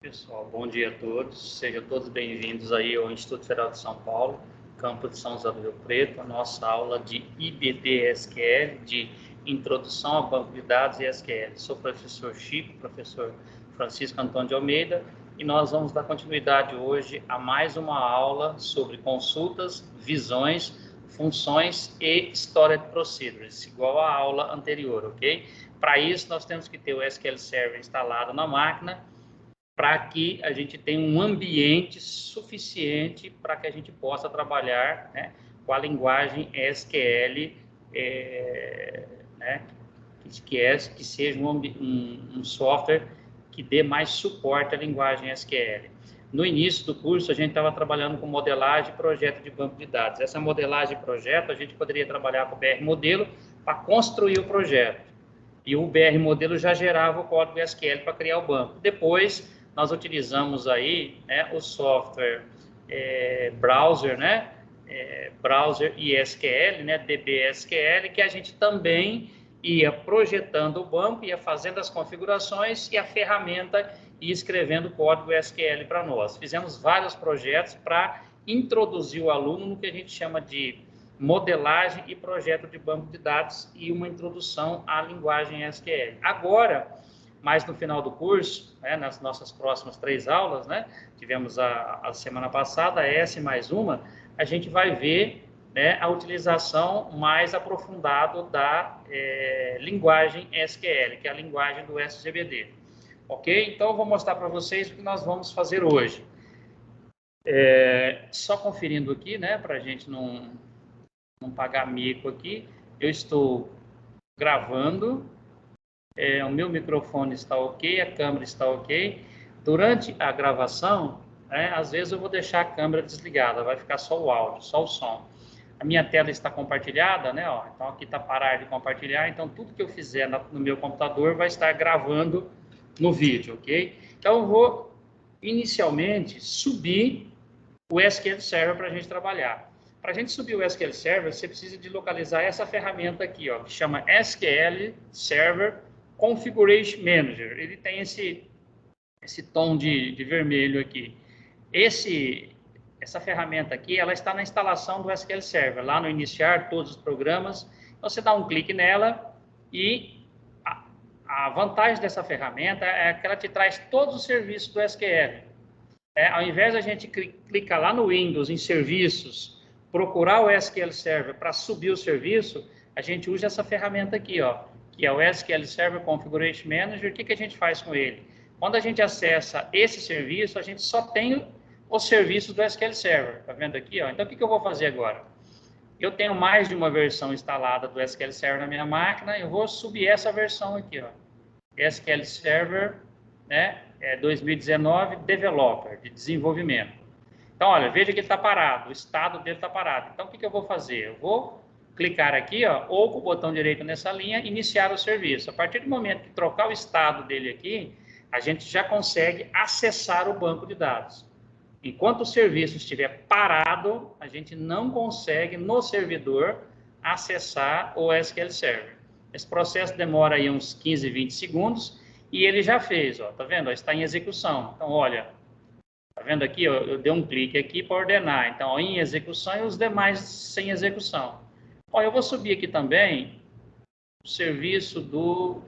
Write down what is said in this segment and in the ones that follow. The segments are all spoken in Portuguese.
Pessoal, bom dia a todos, sejam todos bem-vindos aí ao Instituto Federal de São Paulo, campus de São José do Rio Preto, a nossa aula de IBD SQL, de Introdução ao Banco de Dados e SQL. Sou o professor Chico, professor Francisco Antônio de Almeida, e nós vamos dar continuidade hoje a mais uma aula sobre consultas, visões, funções e Stored Procedures, igual à aula anterior, ok? Para isso, nós temos que ter o SQL Server instalado na máquina, para que a gente tenha um ambiente suficiente para que a gente possa trabalhar, né, com a linguagem SQL, né, que seja um software que dê mais suporte à linguagem SQL. No início do curso, a gente estava trabalhando com modelagem e projeto de banco de dados. Essa modelagem e projeto, a gente poderia trabalhar com o BR Modelo para construir o projeto. E o BR Modelo já gerava o código SQL para criar o banco. Depois, nós utilizamos aí, né, o software browser, né, browser e SQL, né, DBSQL, que a gente também ia projetando o banco, ia fazendo as configurações e a ferramenta ia escrevendo o código SQL para nós. Fizemos vários projetos para introduzir o aluno no que a gente chama de modelagem e projeto de banco de dados e uma introdução à linguagem SQL. Agora, mais no final do curso, né, nas nossas próximas 3 aulas, né, tivemos a semana passada, essa e mais uma, a gente vai ver, né, a utilização mais aprofundada da linguagem SQL, que é a linguagem do SGBD. Ok? Então, eu vou mostrar para vocês o que nós vamos fazer hoje. Só conferindo aqui, né, para a gente não pagar mico aqui, eu estou gravando. O meu microfone está ok, a câmera está ok. Durante a gravação, às vezes eu vou deixar a câmera desligada, vai ficar só o áudio, só o som. A minha tela está compartilhada, né? Ó, então aqui está parar de compartilhar, então tudo que eu fizer no meu computador vai estar gravando no vídeo, ok? Então eu vou inicialmente subir o SQL Server para a gente trabalhar. Para a gente subir o SQL Server, você precisa de localizar essa ferramenta aqui, ó, que chama SQL Server Configuration Manager. Ele tem esse tom de vermelho aqui. Essa ferramenta aqui, ela está na instalação do SQL Server, lá no iniciar todos os programas. Então, você dá um clique nela e a vantagem dessa ferramenta é que ela te traz todos os serviços do SQL. Ao invés de a gente clicar lá no Windows, em serviços, procurar o SQL Server para subir o serviço, a gente usa essa ferramenta aqui, ó, que é o SQL Server Configuration Manager. O que a gente faz com ele? Quando a gente acessa esse serviço, a gente só tem os serviços do SQL Server. Tá vendo aqui, ó? Então, o que eu vou fazer agora? Eu tenho mais de uma versão instalada do SQL Server na minha máquina, eu vou subir essa versão aqui, ó. SQL Server, né, 2019 Developer, de desenvolvimento. Então, olha, veja que ele está parado, o estado dele está parado. Então, o que eu vou fazer? Eu vou clicar aqui, ó, ou com o botão direito nessa linha, iniciar o serviço. A partir do momento que trocar o estado dele aqui, a gente já consegue acessar o banco de dados. Enquanto o serviço estiver parado, a gente não consegue, no servidor, acessar o SQL Server. Esse processo demora aí uns 15, 20 segundos, e ele já fez, ó, tá vendo? Ó, está em execução. Então, olha, tá vendo aqui, ó, eu dei um clique aqui para ordenar. Então, ó, em execução e os demais sem execução. Ó, eu vou subir aqui também o serviço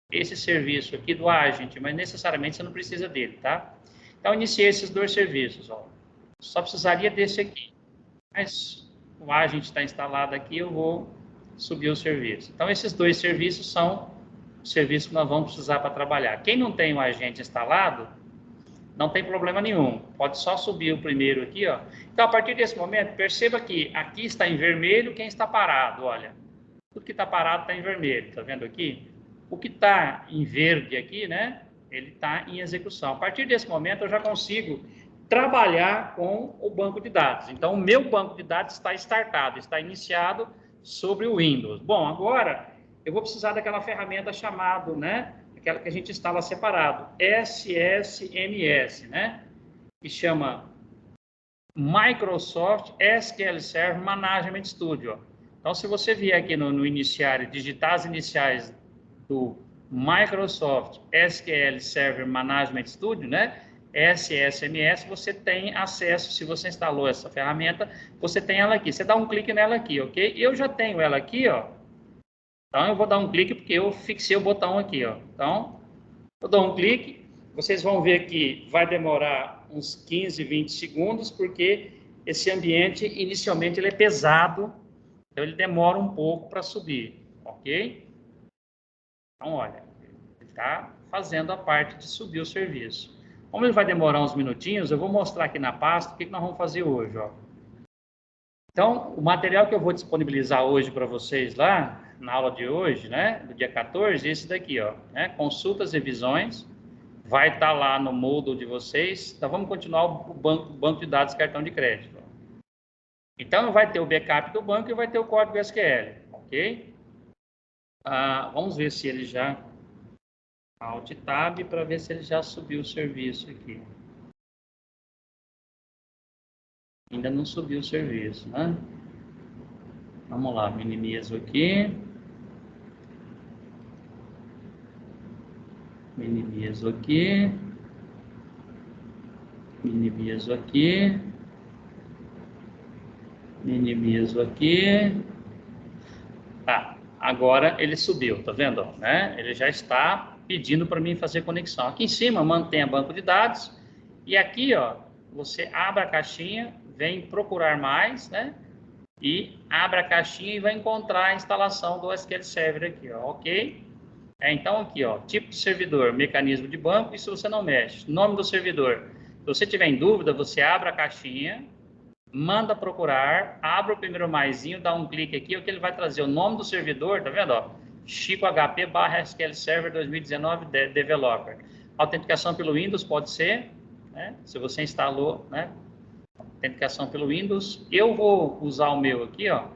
esse serviço aqui do Agent, mas necessariamente você não precisa dele, tá? Então, iniciei esses 2 serviços, ó. Só precisaria desse aqui. Mas o Agent está instalado aqui, eu vou subir o serviço. Então, esses 2 serviços são os serviços que nós vamos precisar para trabalhar. Quem não tem o Agent instalado, não tem problema nenhum. Pode só subir o primeiro aqui, ó. Então, a partir desse momento, perceba que aqui está em vermelho quem está parado, olha. Tudo que está parado está em vermelho, tá vendo aqui? O que está em verde aqui, né? Ele está em execução. A partir desse momento, eu já consigo trabalhar com o banco de dados. Então, o meu banco de dados está startado, está iniciado sobre o Windows. Bom, agora eu vou precisar daquela ferramenta chamada, né? Aquela que a gente instala separado, SSMS, né? Que chama Microsoft SQL Server Management Studio. Então, se você vier aqui no iniciar e digitar as iniciais do Microsoft SQL Server Management Studio, né? SSMS, você tem acesso, se você instalou essa ferramenta, você tem ela aqui. Você dá um clique nela aqui, ok? Eu já tenho ela aqui, ó. Então, eu vou dar um clique porque eu fixei o botão aqui, ó. Então, eu dou um clique, vocês vão ver que vai demorar uns 15, 20 segundos, porque esse ambiente, inicialmente, ele é pesado, então ele demora um pouco para subir, ok? Então, olha, ele está fazendo a parte de subir o serviço. Como ele vai demorar uns minutinhos, eu vou mostrar aqui na pasta o que nós vamos fazer hoje, ó. Então, o material que eu vou disponibilizar hoje para vocês lá, na aula de hoje, né, do dia 14, esse daqui, ó, né, consultas e revisões, vai estar lá no Moodle de vocês. Então, vamos continuar o banco de dados cartão de crédito. Então, vai ter o backup do banco e vai ter o código SQL, ok? Vamos ver se ele já... Alt Tab para ver se ele já subiu o serviço aqui. Ainda não subiu o serviço, né? Vamos lá, minimizo aqui. Minimizo aqui. Minimizo aqui. Minimizo aqui. Tá, agora ele subiu, tá vendo? Né? Ele já está pedindo para mim fazer conexão. Aqui em cima mantenha banco de dados. E aqui, ó, você abre a caixinha, vem procurar mais, né? E abre a caixinha e vai encontrar a instalação do SQL Server aqui, ó, ok? Então aqui, ó, tipo de servidor, mecanismo de banco, isso você não mexe. Nome do servidor. Se você tiver em dúvida, você abre a caixinha, manda procurar, abre o primeiro maisinho, dá um clique aqui, o que ele vai trazer o nome do servidor, tá vendo, ó? Chico HP/SQL Server 2019 Developer. Autenticação pelo Windows pode ser, né? Se você instalou, né? Autenticação pelo Windows. Eu vou usar o meu aqui, ó,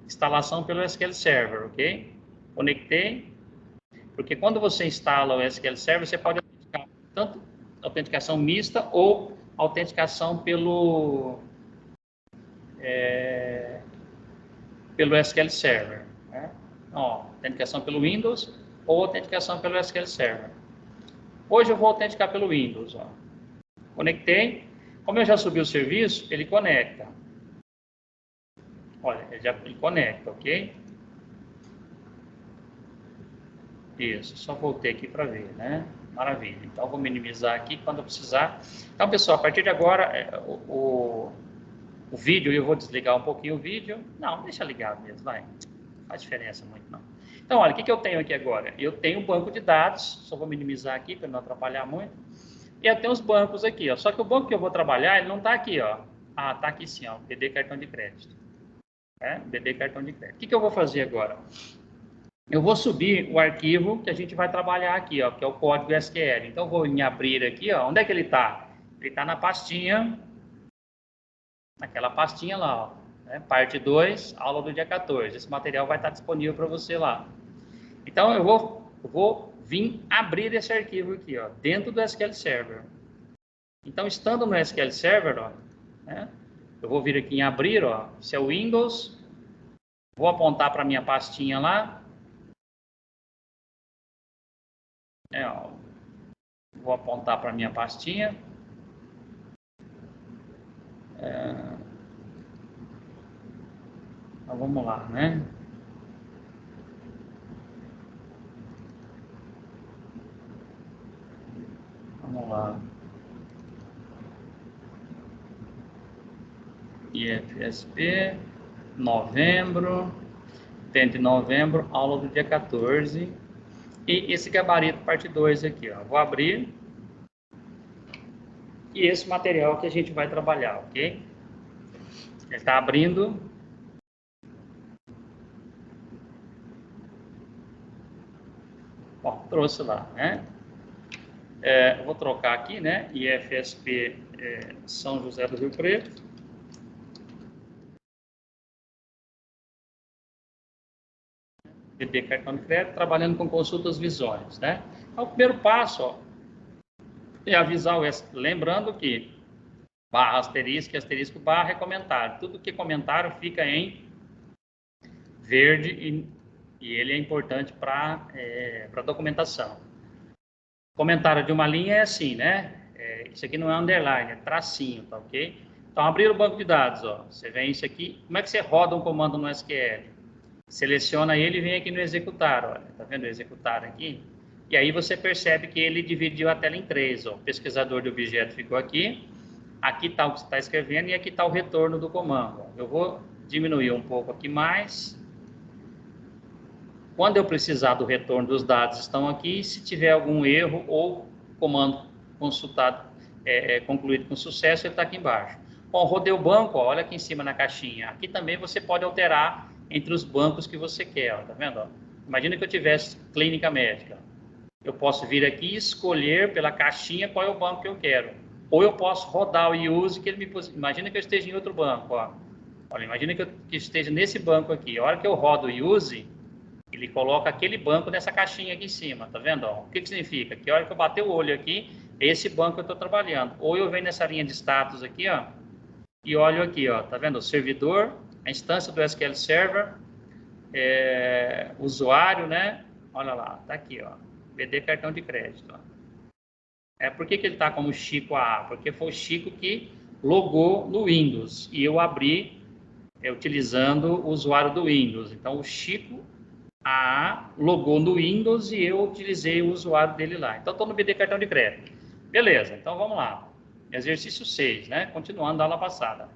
instalação pelo SQL Server, ok? Conectei, porque quando você instala o SQL Server, você pode autenticar tanto autenticação mista ou autenticação pelo SQL Server, né? Então, ó, autenticação pelo Windows ou autenticação pelo SQL Server. Hoje eu vou autenticar pelo Windows, ó. Conectei. Como eu já subi o serviço, ele conecta. Olha, ele conecta, ok? Isso, só voltei aqui para ver, né? Maravilha. Então, vou minimizar aqui quando eu precisar. Então, pessoal, a partir de agora, o vídeo, eu vou desligar um pouquinho o vídeo. Não, deixa ligado mesmo, vai. Não faz diferença muito, não. Então, olha, o que eu tenho aqui agora? Eu tenho um banco de dados, só vou minimizar aqui para não atrapalhar muito. E eu tenho os bancos aqui, ó. Só que o banco que eu vou trabalhar, ele não está aqui, ó. Está aqui sim, ó, BD Cartão de Crédito. BD Cartão de Crédito. O que eu vou fazer agora? Eu vou subir o arquivo que a gente vai trabalhar aqui, ó, que é o código SQL. Então, eu vou em abrir aqui, ó. Onde é que ele está? Ele está na pastinha, naquela pastinha lá, ó, né? Parte 2, aula do dia 14. Esse material vai estar disponível para você lá. Então, eu vou vir abrir esse arquivo aqui, ó, dentro do SQL Server. Então, estando no SQL Server, ó, né, eu vou vir aqui em abrir, ó, se é o Windows, vou apontar para a minha pastinha lá. Ó, vou apontar para a minha pastinha. Então, vamos lá, né? Vamos lá. IFSP, novembro, de novembro, aula do dia 14. E esse gabarito, parte 2 aqui, ó. Vou abrir. E esse material que a gente vai trabalhar, ok? Ele está abrindo. Bom, trouxe lá, né? Eu vou trocar aqui, né? IFSP São José do Rio Preto. BD Cartão de Crédito, trabalhando com consultas visões, né? Então, o primeiro passo, ó, é avisar o lembrando que barra asterisco, asterisco barra é comentário. Tudo que é comentário fica em verde e ele é importante para documentação. Comentário de uma linha é assim, né? Isso aqui não é underline, é tracinho, tá ok? Então, abrir o banco de dados, ó. Você vem isso aqui. Como é que você roda um comando no SQL? Seleciona ele e vem aqui no executar, olha. Tá vendo o executar aqui? E aí você percebe que ele dividiu a tela em três, ó. O pesquisador de objeto ficou aqui. Aqui está o que você está escrevendo e aqui está o retorno do comando. Eu vou diminuir um pouco aqui mais. Quando eu precisar do retorno dos dados, estão aqui. Se tiver algum erro ou comando consultado, concluído com sucesso, ele está aqui embaixo. Bom, rodei o banco, ó, olha aqui em cima na caixinha. Aqui também você pode alterar entre os bancos que você quer, ó, tá vendo? Ó? Imagina que eu tivesse clínica médica. Eu posso vir aqui e escolher pela caixinha qual é o banco que eu quero. Ou eu posso rodar o use que ele me... Imagina que eu esteja em outro banco, ó. Olha, imagina que eu esteja nesse banco aqui. A hora que eu rodo o use, ele coloca aquele banco nessa caixinha aqui em cima, tá vendo? Ó? O que significa? Que a hora que eu bater o olho aqui, é esse banco que eu estou trabalhando. Ou eu venho nessa linha de status aqui, ó, e olho aqui, ó, tá vendo? O servidor, a instância do SQL Server, usuário, né? Olha lá, tá aqui, ó, BD cartão de crédito, ó. Por que ele está como Chico AA? Porque foi o Chico que logou no Windows e eu abri utilizando o usuário do Windows. Então, o Chico AA logou no Windows e eu utilizei o usuário dele lá. Então, estou no BD cartão de crédito. Beleza, então vamos lá. Exercício 6, né? Continuando da aula passada.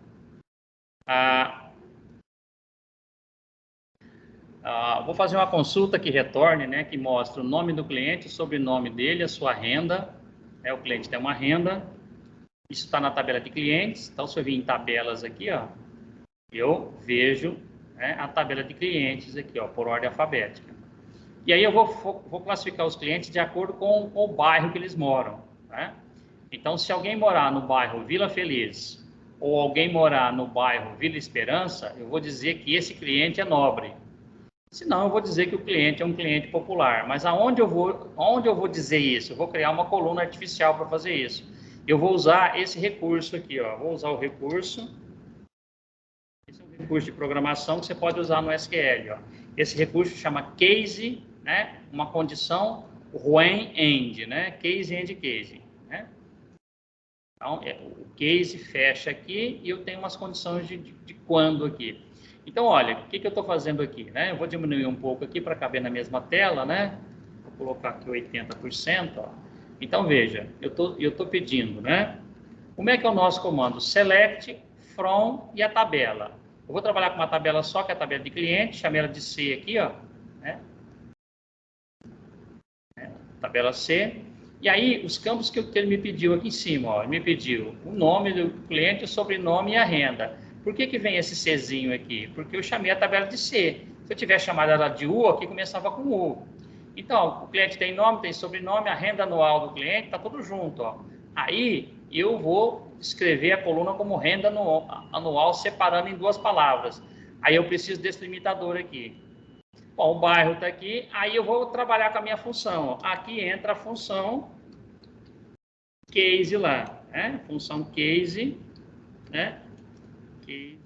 Vou fazer uma consulta que retorne, né? Que mostra o nome do cliente, o sobrenome dele, a sua renda. O cliente tem uma renda. Isso está na tabela de clientes. Então, se eu vir em tabelas aqui, ó, eu vejo, né, a tabela de clientes aqui, ó, por ordem alfabética. E aí eu vou classificar os clientes de acordo com o bairro que eles moram, né? Então, se alguém morar no bairro Vila Feliz ou alguém morar no bairro Vila Esperança, eu vou dizer que esse cliente é nobre. Senão, eu vou dizer que o cliente é um cliente popular. Mas aonde eu vou dizer isso? Eu vou criar uma coluna artificial para fazer isso. Eu vou usar esse recurso aqui, ó. Vou usar o recurso. Esse é um recurso de programação que você pode usar no SQL, ó. Esse recurso chama case, né? Uma condição when end, né? Case end case, né? Então, o case fecha aqui e eu tenho umas condições de quando aqui. Então, olha, o que eu estou fazendo aqui, né? Eu vou diminuir um pouco aqui para caber na mesma tela, né? Vou colocar aqui 80%, ó. Então, veja, eu tô pedindo, né? Como é que é o nosso comando? Select, from e a tabela. Eu vou trabalhar com uma tabela só, que é a tabela de cliente, chamei ela de C aqui, ó, né? Tabela C. E aí, os campos que ele me pediu aqui em cima, ó, ele me pediu o nome do cliente, o sobrenome e a renda. Por que vem esse Czinho aqui? Porque eu chamei a tabela de C. Se eu tivesse chamado ela de U, aqui começava com U. Então, o cliente tem nome, tem sobrenome, a renda anual do cliente, está tudo junto, ó. Aí, eu vou escrever a coluna como renda anual, separando em duas palavras. Aí, eu preciso desse limitador aqui. Bom, o bairro está aqui, aí eu vou trabalhar com a minha função. Ó. Aqui entra a função case lá, né? Função case, né? Case.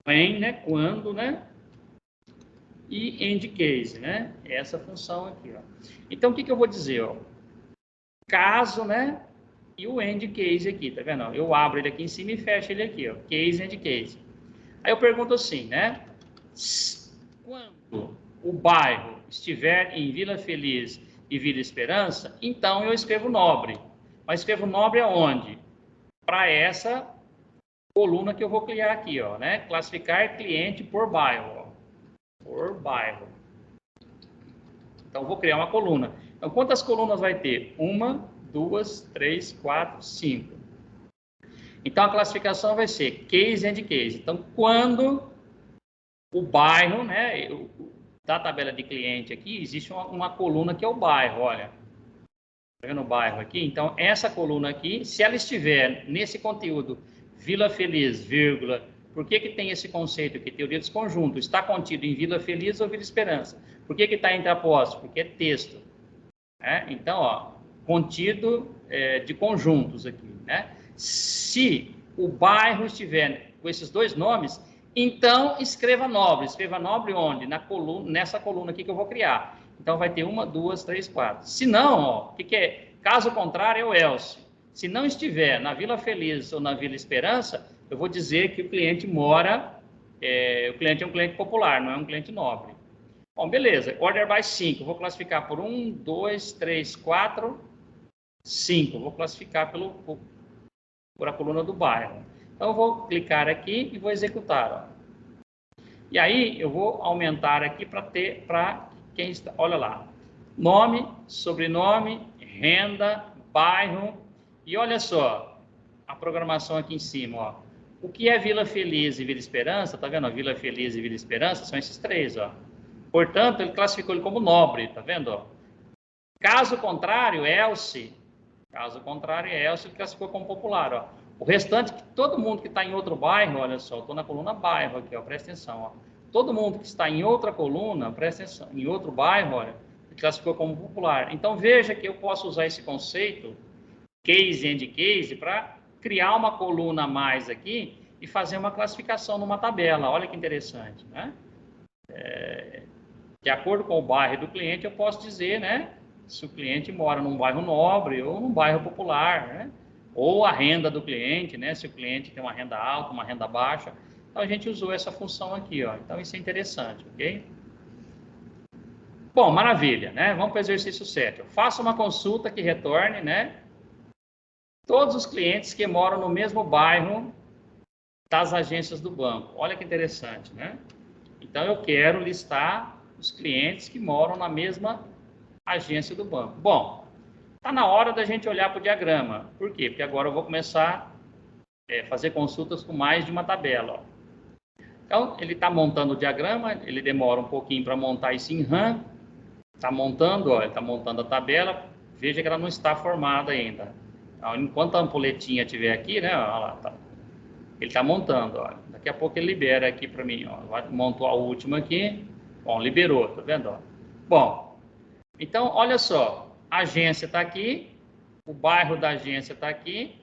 When, né? Quando, né? E end case, né? Essa função aqui, ó. Então, o que eu vou dizer, ó? Caso, né? E o end case aqui, tá vendo? Eu abro ele aqui em cima e fecho ele aqui, ó. Case, end case. Aí eu pergunto assim, né? Quando o bairro estiver em Vila Feliz e Vila Esperança, então eu escrevo nobre. Mas escrevo nobre aonde? Para essa coluna que eu vou criar aqui, ó, né? Classificar cliente por bairro, ó. Por bairro. Então, vou criar uma coluna. Então, quantas colunas vai ter? 1, 2, 3, 4, 5. Então, a classificação vai ser case and case. Então, quando o bairro, né, da tabela de cliente aqui, existe uma coluna que é o bairro, olha. Tá vendo o bairro aqui? Então, essa coluna aqui, se ela estiver nesse conteúdo, Vila Feliz, vírgula, por que tem esse conceito aqui? Teoria dos conjuntos. Está contido em Vila Feliz ou Vila Esperança? Por que está entre apóstrofos? Porque é texto. Então, ó, contido de conjuntos aqui, né? Se o bairro estiver com esses dois nomes, então escreva nobre. Escreva nobre onde? Nessa coluna aqui que eu vou criar. Então vai ter 1, 2, 3, 4. Se não, ó, o que é? Caso contrário, é o else. Se não estiver na Vila Feliz ou na Vila Esperança, eu vou dizer que o cliente mora, o cliente é um cliente popular, não é um cliente nobre. Bom, beleza. Order by 5. Vou classificar por 1, 2, 3, 4, 5. Vou classificar por a coluna do bairro. Então, eu vou clicar aqui e vou executar. Ó. E aí, eu vou aumentar aqui para quem está... Olha lá. Nome, sobrenome, renda, bairro. E olha só, a programação aqui em cima. Ó. O que é Vila Feliz e Vila Esperança? Tá vendo? Vila Feliz e Vila Esperança são esses três, ó. Portanto, ele classificou ele como nobre, tá vendo? Ó? Caso contrário, else. Caso contrário, else, ele classificou como popular, ó. O restante, todo mundo que está em outro bairro, olha só, estou na coluna bairro aqui, ó, presta atenção, ó. Todo mundo que está em outra coluna, presta atenção, em outro bairro, olha, ele classificou como popular. Então, veja que eu posso usar esse conceito, case and case, para criar uma coluna a mais aqui e fazer uma classificação numa tabela. Olha que interessante, né? De acordo com o bairro do cliente, eu posso dizer, né, se o cliente mora num bairro nobre ou num bairro popular, né, ou a renda do cliente, né, se o cliente tem uma renda alta, uma renda baixa. Então, a gente usou essa função aqui, ó. Então, isso é interessante, ok? Bom, maravilha, né? Vamos para o exercício 7. Eu faço uma consulta que retorne, né, todos os clientes que moram no mesmo bairro das agências do banco. Olha que interessante, né? Então, eu quero listar os clientes que moram na mesma agência do banco. Bom, está na hora da gente olhar para o diagrama. Por quê? Porque agora eu vou começar a fazer consultas com mais de uma tabela. Ó. Então, ele está montando o diagrama, ele demora um pouquinho para montar isso em RAM. Está montando, ó, ele está montando a tabela. Veja que ela não está formada ainda. Então, enquanto a ampoletinha estiver aqui, né, ó, lá, tá. Ele está montando, ó. Daqui a pouco ele libera aqui para mim, ó. Montou a última aqui. Bom, liberou, tá vendo? Ó? Bom, então, olha só. A agência está aqui, o bairro da agência está aqui,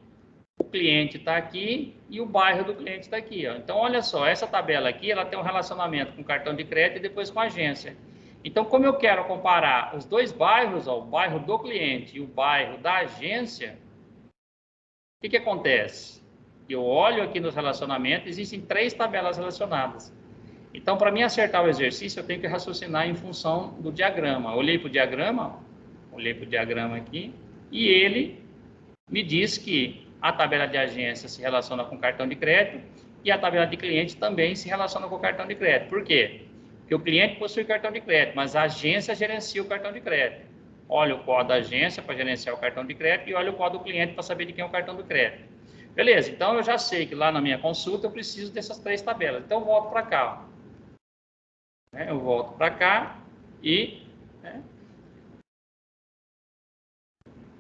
o cliente está aqui e o bairro do cliente está aqui. Ó. Então, olha só, essa tabela aqui, ela tem um relacionamento com o cartão de crédito e depois com a agência. Então, como eu quero comparar os dois bairros, ó, o bairro do cliente e o bairro da agência, o que acontece? Eu olho aqui nos relacionamentos, existem 3 tabelas relacionadas. Então, para mim acertar o exercício, eu tenho que raciocinar em função do diagrama. Olhei para o diagrama aqui, e ele me diz que a tabela de agência se relaciona com o cartão de crédito e a tabela de cliente também se relaciona com o cartão de crédito. Por quê? Porque o cliente possui cartão de crédito, mas a agência gerencia o cartão de crédito. Olha o código da agência para gerenciar o cartão de crédito e olha o código do cliente para saber de quem é o cartão de crédito. Beleza, então eu já sei que lá na minha consulta eu preciso dessas 3 tabelas. Então eu volto para cá. Eu volto para cá e...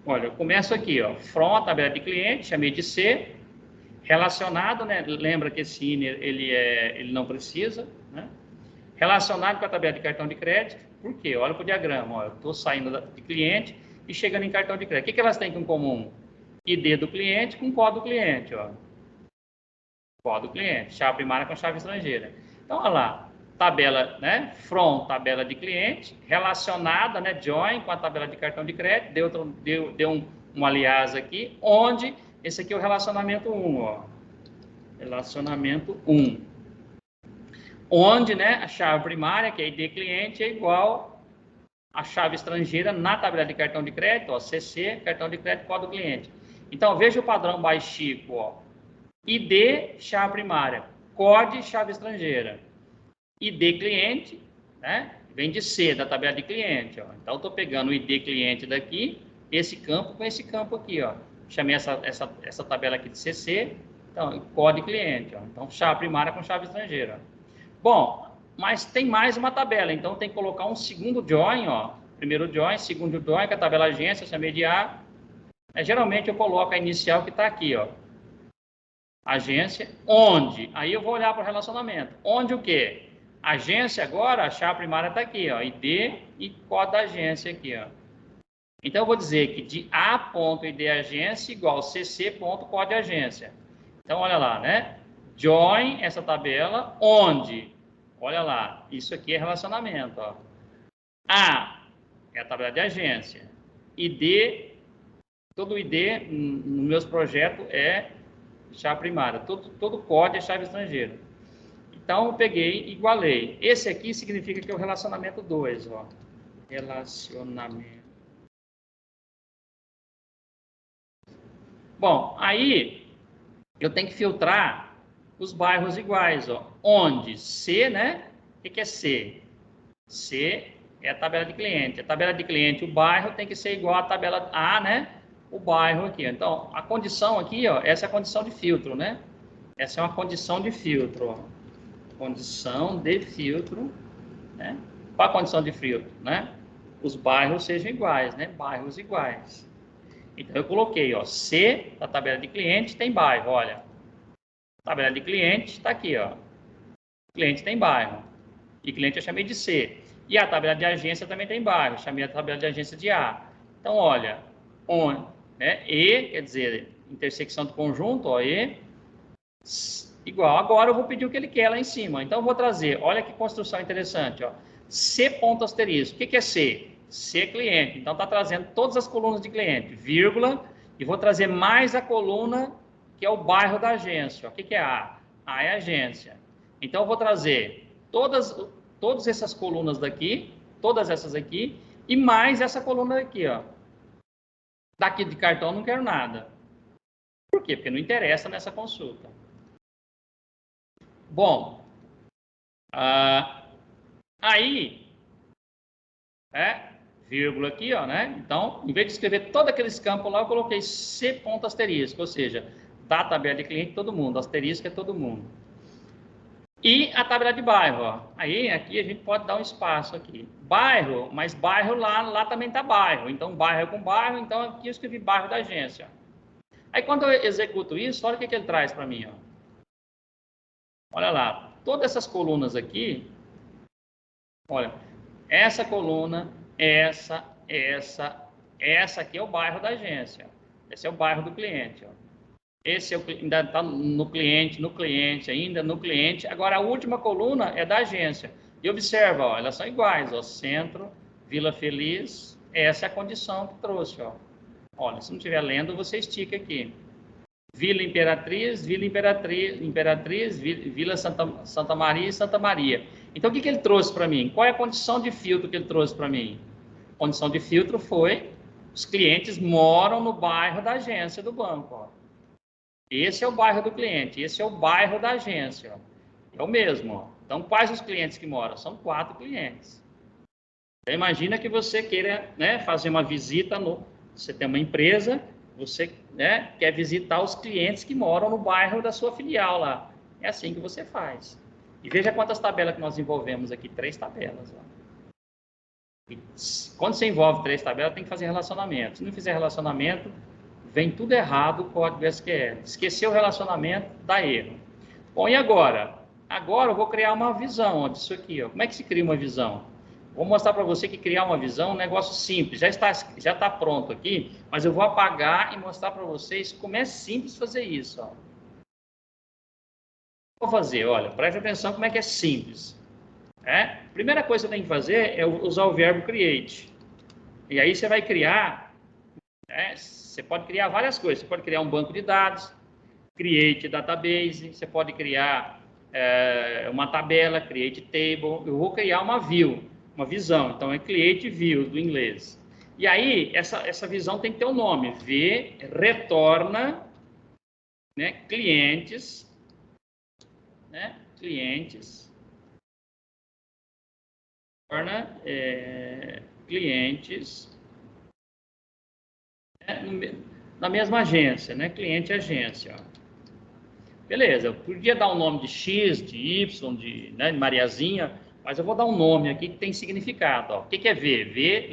olha, eu começo aqui, ó, from a tabela de cliente, chamei de C, relacionado, né? Lembra que esse inner ele não precisa, né? Relacionado com a tabela de cartão de crédito, por quê? Olha para o diagrama, ó, eu estou saindo de cliente e chegando em cartão de crédito. O que elas têm em comum? ID do cliente com código do cliente, ó. Código do cliente, chave primária com chave estrangeira. Então, olha lá, tabela, né? From, tabela de cliente, relacionada, né? Join com a tabela de cartão de crédito, deu um aliás aqui, onde esse aqui é o relacionamento 1, ó. Relacionamento 1. Onde, né? A chave primária, que é ID cliente, é igual a chave estrangeira na tabela de cartão de crédito, ó, CC, cartão de crédito, código do cliente. Então, veja o padrão baixíco, ó. ID, chave primária, COD, chave estrangeira. ID cliente, né? Vem de C, da tabela de cliente, ó. Então, eu estou pegando o ID cliente daqui, esse campo com esse campo aqui, ó. Chamei essa tabela aqui de CC, então, COD cliente, ó. Então, chave primária com chave estrangeira. Bom, mas tem mais uma tabela, então tem que colocar um segundo join, ó. Primeiro join, segundo join, que é a tabela agência, chamei de A. Geralmente eu coloco a inicial que está aqui, ó. Agência, onde? Aí eu vou olhar para o relacionamento. Onde o quê? Agência agora, a chave primária está aqui, ó. ID e código da agência aqui, ó. Então eu vou dizer que de A.id agência igual cc.código agência. Então olha lá, né? Join essa tabela, onde? Olha lá, isso aqui é relacionamento, ó. A é a tabela de agência. ID todo ID nos meus projetos é chave primária, todo código é chave estrangeira. Então, eu peguei e igualei. Esse aqui significa que é o relacionamento 2, ó. Relacionamento. Bom, aí eu tenho que filtrar os bairros iguais, ó. Onde C, né? O que é C? C é a tabela de cliente. A tabela de cliente, o bairro tem que ser igual à tabela A, né? O bairro aqui. Então, a condição aqui, ó, essa é a condição de filtro, né? Essa é uma condição de filtro, ó. Condição de filtro, né? Qual a condição de filtro, né? Os bairros sejam iguais, né? Bairros iguais. Então, eu coloquei, ó, C da tabela de cliente tem bairro, olha. Tabela de cliente está aqui, ó. Cliente tem bairro. E cliente eu chamei de C. E a tabela de agência também tem bairro. Chamei a tabela de agência de A. Então, olha, onde, né? E, quer dizer, intersecção do conjunto, ó, E, igual. Agora eu vou pedir o que ele quer lá em cima. Então, eu vou trazer, olha que construção interessante, ó. C ponto asterisco. O que é C? C é cliente. Então, está trazendo todas as colunas de cliente, vírgula, e vou trazer mais a coluna que é o bairro da agência. Ó. O que é A? A é agência. Então, eu vou trazer todas essas colunas daqui, todas essas aqui, e mais essa coluna aqui, ó. Daqui de cartão eu não quero nada. Por quê? Porque não interessa nessa consulta. Bom, aí, vírgula aqui, ó, né? Então, em vez de escrever todos aqueles campos lá, eu coloquei C ponto asterisco, ou seja, da tabela de cliente todo mundo, asterisco é todo mundo. E a tabela de bairro, ó. Aí, aqui a gente pode dar um espaço aqui. Bairro, mas bairro lá também está bairro. Então, bairro é com bairro, então aqui eu escrevi bairro da agência. Aí, quando eu executo isso, olha o que ele traz para mim, ó. Olha lá, todas essas colunas aqui, olha, essa coluna, essa aqui é o bairro da agência. Esse é o bairro do cliente, ó. Esse ainda está no cliente, ainda no cliente. Agora, a última coluna é da agência. E observa, ó, elas são iguais, ó, Centro, Vila Feliz, essa é a condição que trouxe, ó. Olha, se não estiver lendo, você estica aqui. Vila Imperatriz, Vila Santa Maria e Santa Maria. Então, o que ele trouxe para mim? Qual é a condição de filtro que ele trouxe para mim? A condição de filtro foi, os clientes moram no bairro da agência do banco, ó. Esse é o bairro do cliente, esse é o bairro da agência. Ó. É o mesmo. Ó. Então, quais os clientes que moram? São 4 clientes. Então, imagina que você queira, né, fazer uma visita, você tem uma empresa, você, né, quer visitar os clientes que moram no bairro da sua filial lá. É assim que você faz. E veja quantas tabelas que nós envolvemos aqui, 3 tabelas. Ó. E quando você envolve 3 tabelas, tem que fazer relacionamento. Se não fizer relacionamento, vem tudo errado o código SQL. Esqueceu o relacionamento, dá erro. Bom, e agora? Agora eu vou criar uma visão ó, disso aqui. Ó. Como é que se cria uma visão? Vou mostrar para você que criar uma visão é um negócio simples. Já está pronto aqui, mas eu vou apagar e mostrar para vocês como é simples fazer isso. Ó. Vou fazer, olha, preste atenção como é que é simples. Primeira coisa que você tem que fazer é usar o verbo create. E aí você vai criar... Você pode criar várias coisas. Você pode criar um banco de dados, create database, você pode criar uma tabela, create table. Eu vou criar uma view, uma visão. Então, é create view, do inglês. E aí, essa visão tem que ter um nome. V retorna, né, clientes, né, clientes, retorna clientes, na mesma agência, né? Cliente e agência. Ó. Beleza, eu podia dar um nome de X, de Y, de Mariazinha, mas eu vou dar um nome aqui que tem significado. Ó. O que é V? V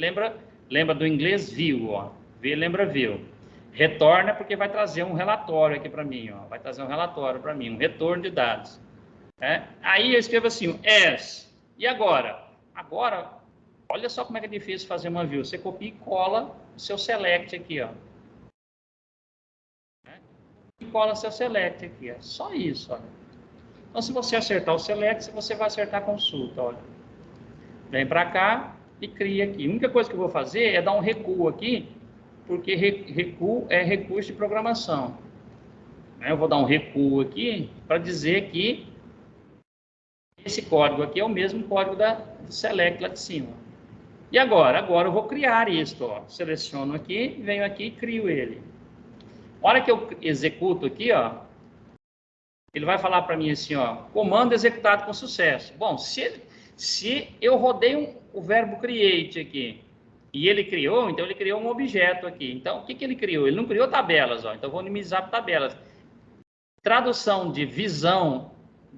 lembra do inglês view, ó. V lembra view. Retorna porque vai trazer um relatório aqui para mim, ó. Vai trazer um relatório para mim, um retorno de dados. Aí eu escrevo assim, as. E agora? Agora, olha só como é que é difícil fazer uma view. Você copia e cola o seu select aqui, ó. E cola seu select aqui, ó. Só isso, olha. Então, se você acertar o select, você vai acertar a consulta, olha. Vem para cá e cria aqui. A única coisa que eu vou fazer é dar um recuo aqui porque recuo é recurso de programação. Eu vou dar um recuo aqui para dizer que esse código aqui é o mesmo código do select lá de cima. E agora? Agora eu vou criar isto. Ó. Seleciono aqui, venho aqui e crio ele. A hora que eu executo aqui, ó, ele vai falar para mim assim, ó, comando executado com sucesso. Bom, se eu rodei o verbo create aqui, e ele criou, então ele criou um objeto aqui. Então, o que ele criou? Ele não criou tabelas, ó, então eu vou minimizar tabelas. Tradução de visão,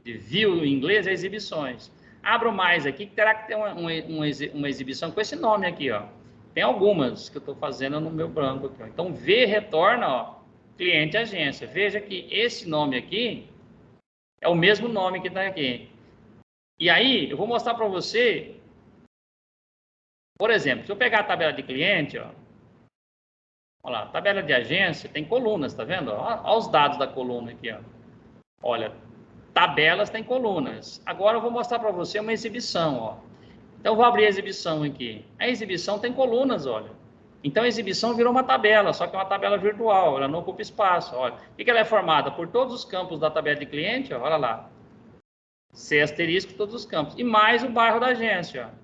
de view em inglês, é exibições. Abro mais aqui, que terá que ter uma exibição com esse nome aqui, ó. Tem algumas que eu estou fazendo no meu branco aqui, ó. Então, V retorna, ó, cliente agência. Veja que esse nome aqui é o mesmo nome que está aqui. E aí, eu vou mostrar para você, por exemplo, se eu pegar a tabela de cliente, ó, olha lá, tabela de agência, tem colunas, tá vendo? Olha os dados da coluna aqui, ó. Olha, tabelas tem colunas. Agora eu vou mostrar para você uma exibição, ó. Então, eu vou abrir a exibição aqui. A exibição tem colunas, olha. Então, a exibição virou uma tabela, só que é uma tabela virtual, ela não ocupa espaço, olha. O que ela é formada? Por todos os campos da tabela de cliente, ó, olha lá. C asterisco, todos os campos. E mais o bairro da agência, ó.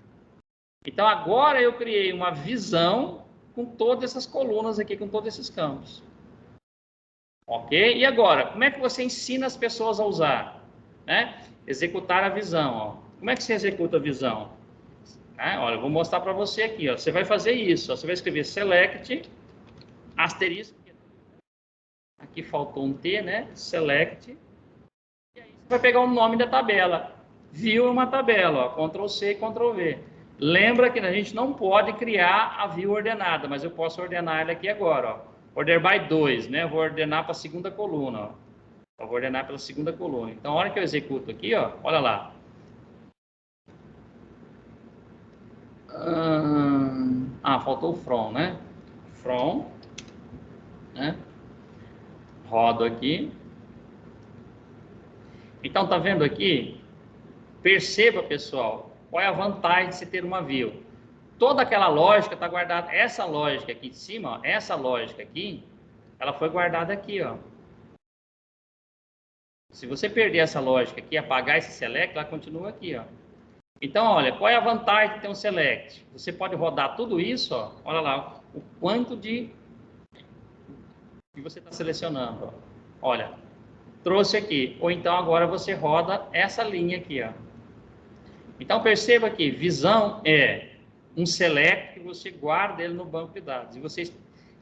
Então, agora eu criei uma visão com todas essas colunas aqui, com todos esses campos. Ok? E agora, como é que você ensina as pessoas a usar? Né? Executar a visão. Ó. Como é que você executa a visão? Olha, eu vou mostrar para você aqui. Ó. Você vai fazer isso. Ó. Você vai escrever select, asterisco. Aqui faltou um T, né? Select. E aí você vai pegar o nome da tabela. View é uma tabela. Ó. Ctrl C e Ctrl V. Lembra que a gente não pode criar a view ordenada, mas eu posso ordenar ela aqui agora. Ó. Order by 2, né? Eu vou ordenar para a segunda coluna. Ó. Eu vou ordenar pela segunda coluna. Então, a hora que eu executo aqui, ó, olha lá. Faltou o from, né? From, né? Rodo aqui. Então, tá vendo aqui? Perceba, pessoal, qual é a vantagem de se ter uma view. Toda aquela lógica está guardada. Essa lógica aqui de cima, ó, essa lógica aqui, ela foi guardada aqui, ó. Se você perder essa lógica aqui, apagar esse select, ela continua aqui, ó. Então, olha, qual é a vantagem de ter um select? Você pode rodar tudo isso, ó. Olha lá, o quanto que você está selecionando, ó. Olha, trouxe aqui. Ou então agora você roda essa linha aqui, ó. Então, perceba que visão é um select que você guarda ele no banco de dados. E você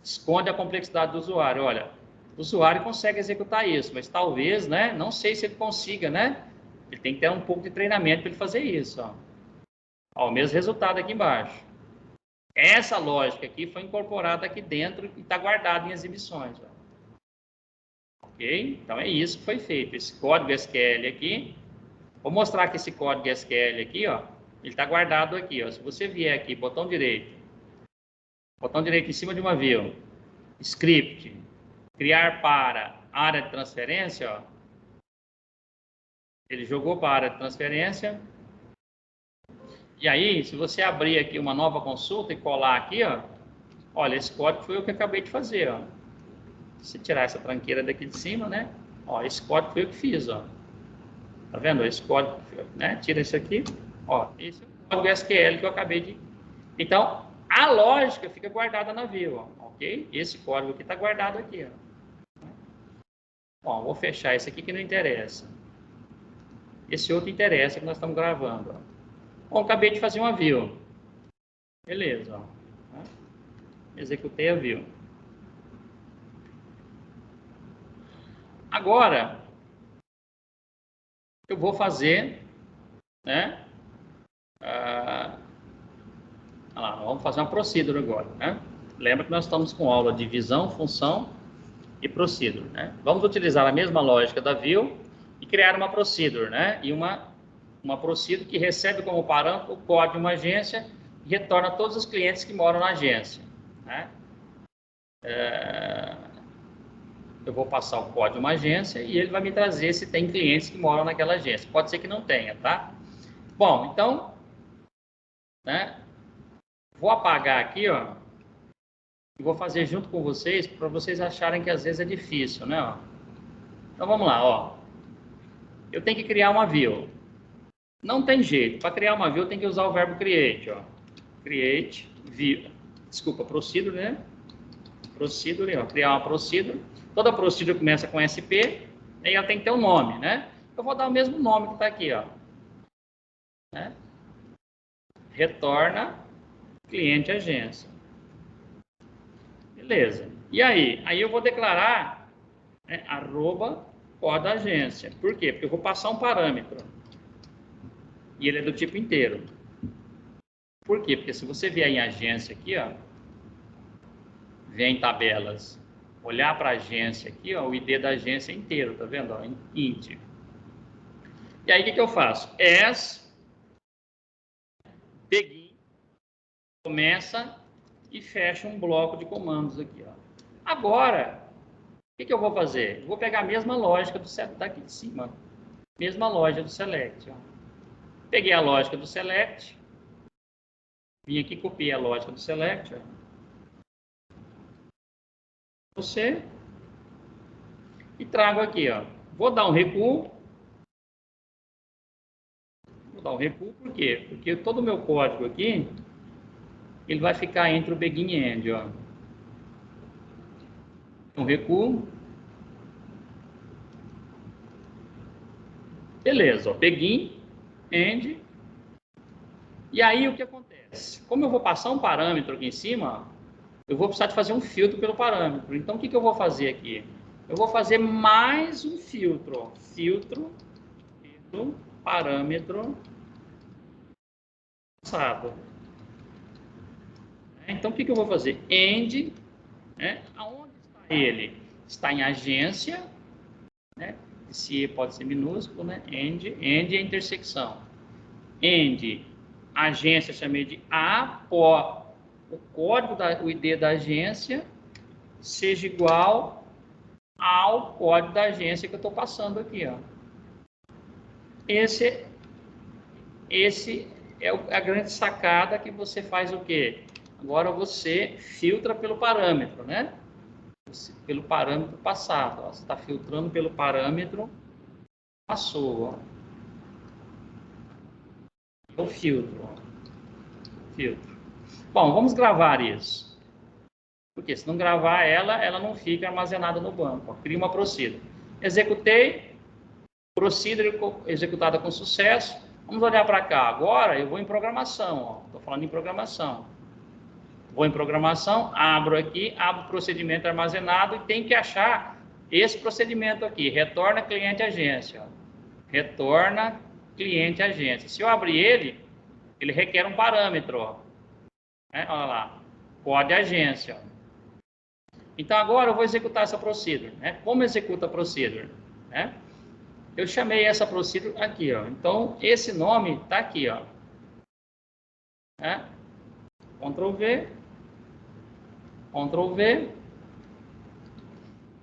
esconde a complexidade do usuário. Olha, o usuário consegue executar isso, mas talvez, né? Não sei se ele consiga, né? Ele tem que ter um pouco de treinamento para ele fazer isso, ó. Ó, o mesmo resultado aqui embaixo. Essa lógica aqui foi incorporada aqui dentro e está guardada em exibições, ó. Ok? Então, é isso que foi feito. Esse código SQL aqui. Vou mostrar que esse código SQL aqui, ó, ele está guardado aqui, ó. Se você vier aqui, botão direito em cima de uma view, script, criar para área de transferência, ó. Ele jogou para a área de transferência. E aí, se você abrir aqui uma nova consulta e colar aqui, ó, olha, esse código foi o que eu acabei de fazer, ó. Se tirar essa tranqueira daqui de cima, né? Ó, esse código foi eu que fiz, ó. Tá vendo? Esse código, né? Tira isso aqui, ó. Esse é o código SQL que eu acabei de... Então, a lógica fica guardada na view, ó, ok? Esse código aqui está guardado aqui, ó. Ó, vou fechar esse aqui que não interessa. Esse outro interessa que nós estamos gravando, ó. Bom, acabei de fazer uma view. Beleza, ó. Executei a view. Agora, eu vou fazer, né? Vamos fazer uma procedure agora, né? Lembra que nós estamos com aula de visão, função e procedure, né? Vamos utilizar a mesma lógica da view e criar uma procedure, né? E uma procedure que recebe como parâmetro o código de uma agência e retorna a todos os clientes que moram na agência, né? Eu vou passar o código de uma agência e ele vai me trazer se tem clientes que moram naquela agência. Pode ser que não tenha, tá? Bom, então, né? Vou apagar aqui, ó. Eu vou fazer junto com vocês, para vocês acharem que às vezes é difícil, né? Ó. Então, vamos lá, ó. Eu tenho que criar uma view. Não tem jeito. Para criar uma view, tem que usar o verbo create, ó. Create, view. Desculpa, procedure, né? Procedure, ó. Criar uma procedure. Toda procedure começa com SP, e ela tem que ter um nome, né? Eu vou dar o mesmo nome que está aqui, ó. Né? Retorna cliente agência. Beleza. E aí? Aí eu vou declarar, né, arroba código da agência. Por quê? Porque eu vou passar um parâmetro. E ele é do tipo inteiro. Por quê? Porque se você vier em agência aqui, ó, vier em tabelas, olhar para a agência aqui, ó, o ID da agência é inteiro, tá vendo? Ó, int. E aí o que eu faço? As begin, começa e fecha um bloco de comandos aqui, ó. Agora, o que eu vou fazer? Eu vou pegar a mesma lógica daqui de cima, mesma lógica do select, ó. Peguei a lógica do select, vim aqui, copiei a lógica do select, ó. Você e trago aqui, ó. Vou dar um recuo. Vou dar um recuo por quê? Porque todo o meu código aqui, ele vai ficar entre o begin e end, ó. Um recuo. Beleza, ó. Begin, end. E aí o que acontece? Como eu vou passar um parâmetro aqui em cima, ó, eu vou precisar de fazer um filtro pelo parâmetro. Então, o que eu vou fazer aqui? Eu vou fazer mais um filtro. Ó. Filtro, parâmetro passado. Então, o que eu vou fazer? End, né? Aonde está ele? Está em agência, né? Se pode ser minúsculo, né? End é intersecção. End, agência, chamei de A, o código, o ID da agência, seja igual ao código da agência que eu estou passando aqui, ó. Esse é a grande sacada que você faz o quê? Agora você filtra pelo parâmetro, né? Pelo parâmetro passado, ó. Você está filtrando pelo parâmetro passou, ó. Eu filtro, ó. Filtro. Bom, vamos gravar isso. Porque se não gravar ela não fica armazenada no banco. Ó. Cria uma procedure. Executei, procedure executada com sucesso. Vamos olhar para cá. Agora eu vou em programação. Estou falando em programação. Vou em programação, abro aqui, abro o procedimento armazenado e tem que achar esse procedimento aqui. Retorna cliente agência. Ó. Retorna cliente agência. Se eu abrir ele requer um parâmetro. Ó. Olha lá. Código agência. Ó. Então, agora eu vou executar essa procedure. Né? Como executa a procedure? Né? Eu chamei essa procedure aqui. Ó. Então, esse nome está aqui. Ó. Né? Ctrl V. Ctrl V.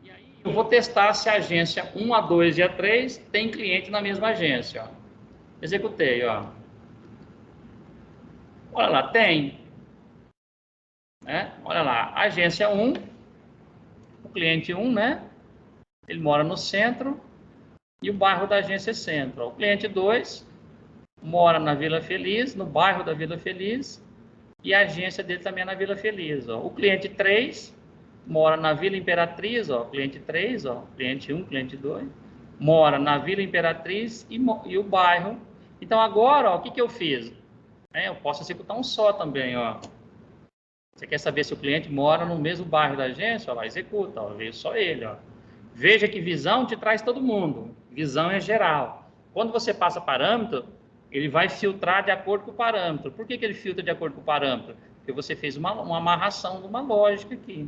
E aí eu vou testar se a agência 1, a 2 e a 3 tem cliente na mesma agência. Ó. Executei. Ó. Olha lá, tem. Né? Olha lá, agência 1, o cliente 1, né? Ele mora no centro e o bairro da agência é centro. O cliente 2 mora na Vila Feliz, no bairro da Vila Feliz, e a agência dele também é na Vila Feliz. Ó. O cliente 3 mora na Vila Imperatriz, ó, cliente 3, ó, cliente 1, cliente 2, mora na Vila Imperatriz e o bairro. Então, agora, ó, o que eu fiz? Eu posso executar um só também, ó. Você quer saber se o cliente mora no mesmo bairro da agência? Ó, lá, executa, ó, veio só ele. Ó. Veja que visão te traz todo mundo. Visão é geral. Quando você passa parâmetro, ele vai filtrar de acordo com o parâmetro. Por que ele filtra de acordo com o parâmetro? Porque você fez uma amarração de uma lógica aqui.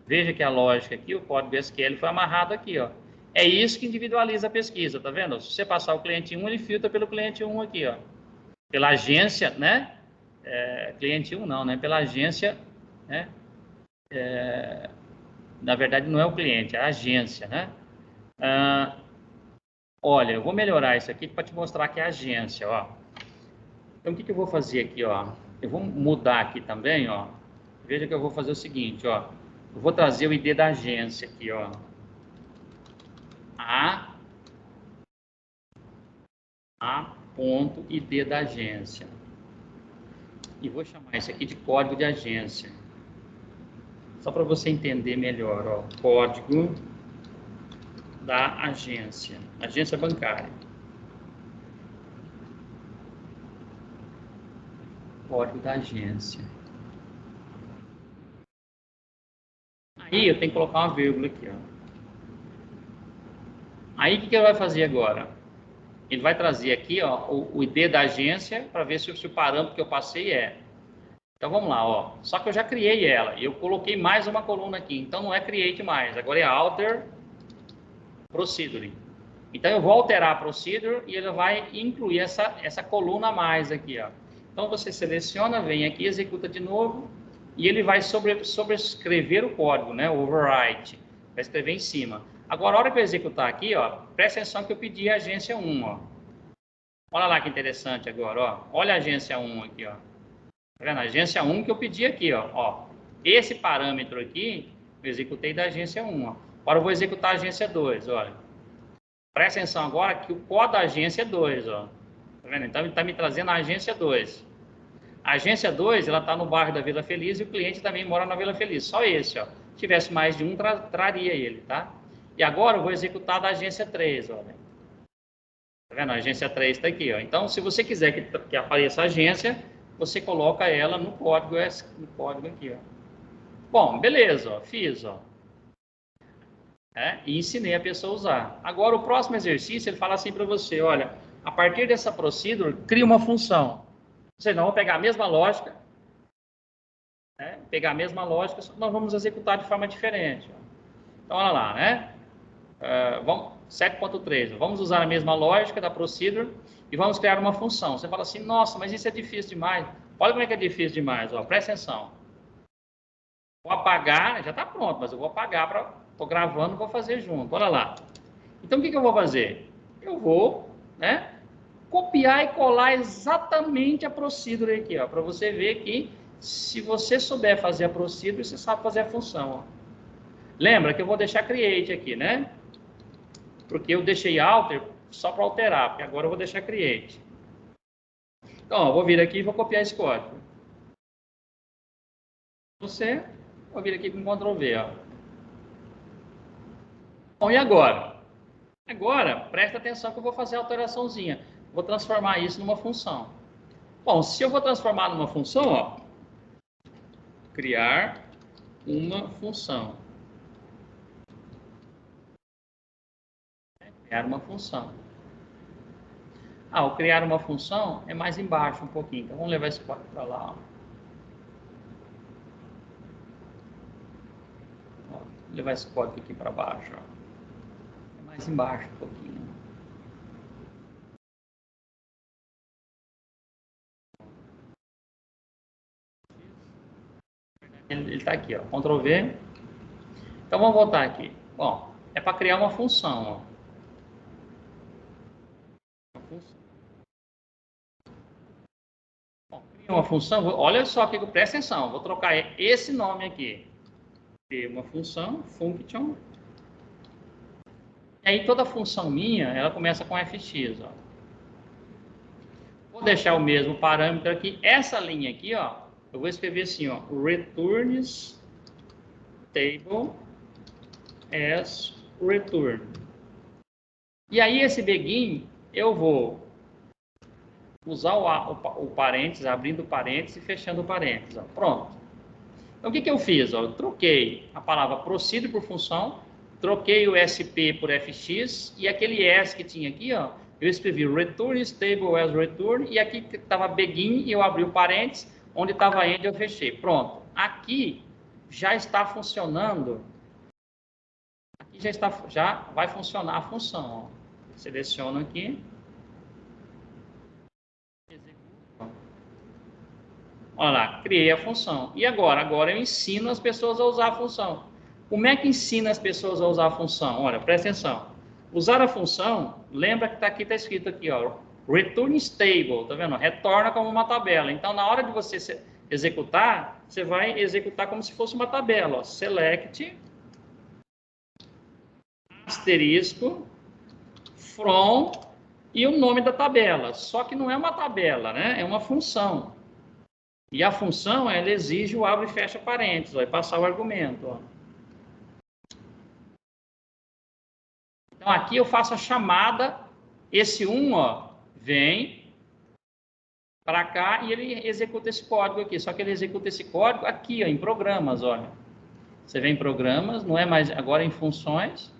Veja que a lógica aqui, o código SQL foi amarrado aqui. Ó. É isso que individualiza a pesquisa, tá vendo? Se você passar o cliente 1, ele filtra pelo cliente 1 aqui. Ó. Pela agência, né? Cliente 1 não, né? Pela agência, né? Na verdade, não é o cliente, é a agência, né? Olha, eu vou melhorar isso aqui para te mostrar que é a agência, ó. Então, o que eu vou fazer aqui, ó? Eu vou mudar aqui também, ó. Veja que eu vou fazer o seguinte, ó. Eu vou trazer o ID da agência aqui, ó. Ponto ID da agência. E vou chamar isso aqui de código de agência. Só para você entender melhor, ó. Código da agência. Agência bancária. Código da agência. Aí eu tenho que colocar uma vírgula aqui, ó. Aí o que ele vai fazer agora? Ele vai trazer aqui, ó, o ID da agência para ver se o parâmetro que eu passei é. Então vamos lá, ó. Só que eu já criei ela. Eu coloquei mais uma coluna aqui. Então não é create mais. Agora é alter procedure. Então eu vou alterar a procedure e ele vai incluir essa coluna a mais aqui, ó. Então você seleciona, vem aqui, executa de novo e ele vai sobrescrever o código, né? O overwrite. Vai escrever em cima. Agora, a hora que eu executar aqui, ó, presta atenção que eu pedi a agência 1, ó. Olha lá que interessante agora, ó. Olha a agência 1 aqui, ó. Tá vendo? A agência 1 que eu pedi aqui, ó. Esse parâmetro aqui, eu executei da agência 1, ó. Agora eu vou executar a agência 2, olha. Presta atenção agora que o código da agência é 2, ó. Tá vendo? Então, ele está me trazendo a agência 2. A agência 2, ela está no bairro da Vila Feliz e o cliente também mora na Vila Feliz. Só esse, ó. Se tivesse mais de um, traria ele, tá? E agora eu vou executar da agência 3, olha. Tá vendo? A agência 3 está aqui, ó. Então, se você quiser que apareça a agência, você coloca ela no código aqui, ó. Bom, beleza, ó. Fiz, ó. E ensinei a pessoa a usar. Agora, o próximo exercício, ele fala assim para você, olha, a partir dessa procedure, cria uma função. Ou seja, nós vamos pegar a mesma lógica, nós vamos executar de forma diferente. Ó. Então, olha lá, né? 7.3, vamos usar a mesma lógica da procedure e vamos criar uma função. Você fala assim, nossa, mas isso é difícil demais. Olha como é que é difícil demais, ó, presta atenção. Vou apagar, já está pronto, mas eu vou apagar, estou gravando, vou fazer junto, olha lá. Então, o que eu vou fazer? Eu vou, né, copiar e colar exatamente a procedure aqui, ó, para você ver que se você souber fazer a procedure, você sabe fazer a função, ó. Lembra que eu vou deixar create aqui, né? Porque eu deixei alter só para alterar, porque agora eu vou deixar create. Então, eu vou vir aqui e vou copiar esse código. Vou vir aqui com Ctrl V, ó. Bom, e agora? Agora, presta atenção que eu vou fazer a alteraçãozinha. Vou transformar isso numa função. Bom, se eu vou transformar numa função, ó, criar uma função. Criar uma função. O criar uma função é mais embaixo um pouquinho. Então, vamos levar esse código para lá. Ó. Vou levar esse código aqui para baixo. Ó. É mais embaixo um pouquinho. Ele está aqui, ó. Ctrl V. Então, vamos voltar aqui. Bom, é para criar uma função, ó. Uma função, olha só aqui, presta atenção, vou trocar esse nome aqui. Uma função, function. E aí toda função minha, ela começa com fx, ó. Vou deixar o mesmo parâmetro aqui. Essa linha aqui, ó, eu vou escrever assim, ó, returns table as return. E aí esse begin, eu vou usar o parênteses, abrindo parênteses e fechando parênteses. Ó. Pronto. Então, o que eu fiz? Ó? Eu troquei a palavra procedure por função, troquei o SP por fx, e aquele S que tinha aqui, ó, eu escrevi return stable as return, e aqui estava begin, e eu abri o parênteses, onde estava end, eu fechei. Pronto. Aqui já está funcionando, aqui já vai funcionar a função. Ó. Seleciono aqui. Olha lá, criei a função. E agora? Agora eu ensino as pessoas a usar a função. Como é que ensina as pessoas a usar a função? Olha, presta atenção. Usar a função, lembra que aqui está escrito aqui, ó, return stable, tá vendo? Retorna como uma tabela. Então, na hora de você executar, você vai executar como se fosse uma tabela, ó. Select, asterisco, from e o nome da tabela. Só que não é uma tabela, né? É uma função. E a função, ela exige o abre e fecha parênteses, vai passar o argumento, ó. Então, aqui eu faço a chamada, esse 1, ó, vem para cá e ele executa esse código aqui. Só que ele executa esse código aqui, ó, em programas, olha. Você vem em programas, não é mais agora em funções,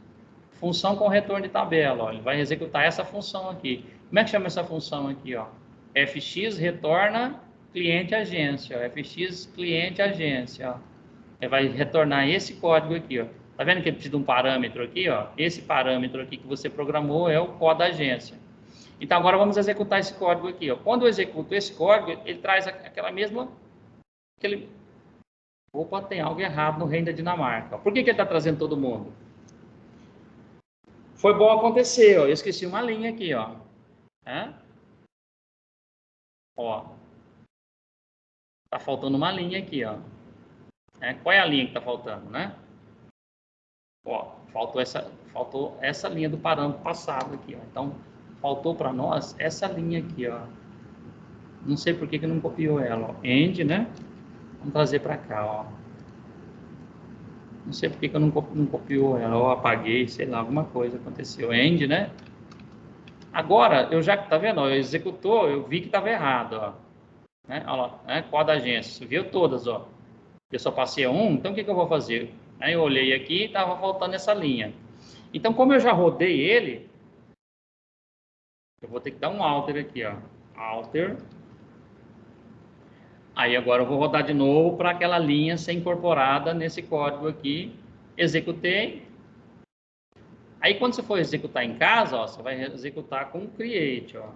função com retorno de tabela, ó. Ele vai executar essa função aqui. Como é que chama essa função aqui, ó? fx retorna cliente agência, ó. fx cliente agência, ó. Ele vai retornar esse código aqui, ó. Tá vendo que ele precisa de um parâmetro aqui, ó? Esse parâmetro aqui que você programou é o código da agência. Então, agora vamos executar esse código aqui, ó. Quando eu executo esse código, ele traz aquela mesma... Opa, tem algo errado no reino da Dinamarca. Por que ele está trazendo todo mundo? Foi bom acontecer, ó. Eu esqueci uma linha aqui, ó. Ó. Tá faltando uma linha aqui, ó. Qual é a linha que está faltando, né? Ó, faltou essa linha do parâmetro passado aqui, ó. Então, faltou para nós essa linha aqui, ó. Não sei por que não copiou ela, ó. End, né? Vamos trazer para cá, ó. Não sei por que eu não copiou ela, ou apaguei, sei lá, alguma coisa aconteceu. End, né? Agora, eu já, tá vendo? Ó, executou, eu vi que estava errado, ó. Olha lá, né? Qual da agência? Você viu todas, ó. Eu só passei a 1, então o que eu vou fazer? Aí eu olhei aqui e estava faltando essa linha. Então, como eu já rodei ele, eu vou ter que dar um alter aqui, ó. Alter. Aí agora eu vou rodar de novo para aquela linha ser incorporada nesse código aqui. Executei. Aí quando você for executar em casa, ó, você vai executar com create, ó.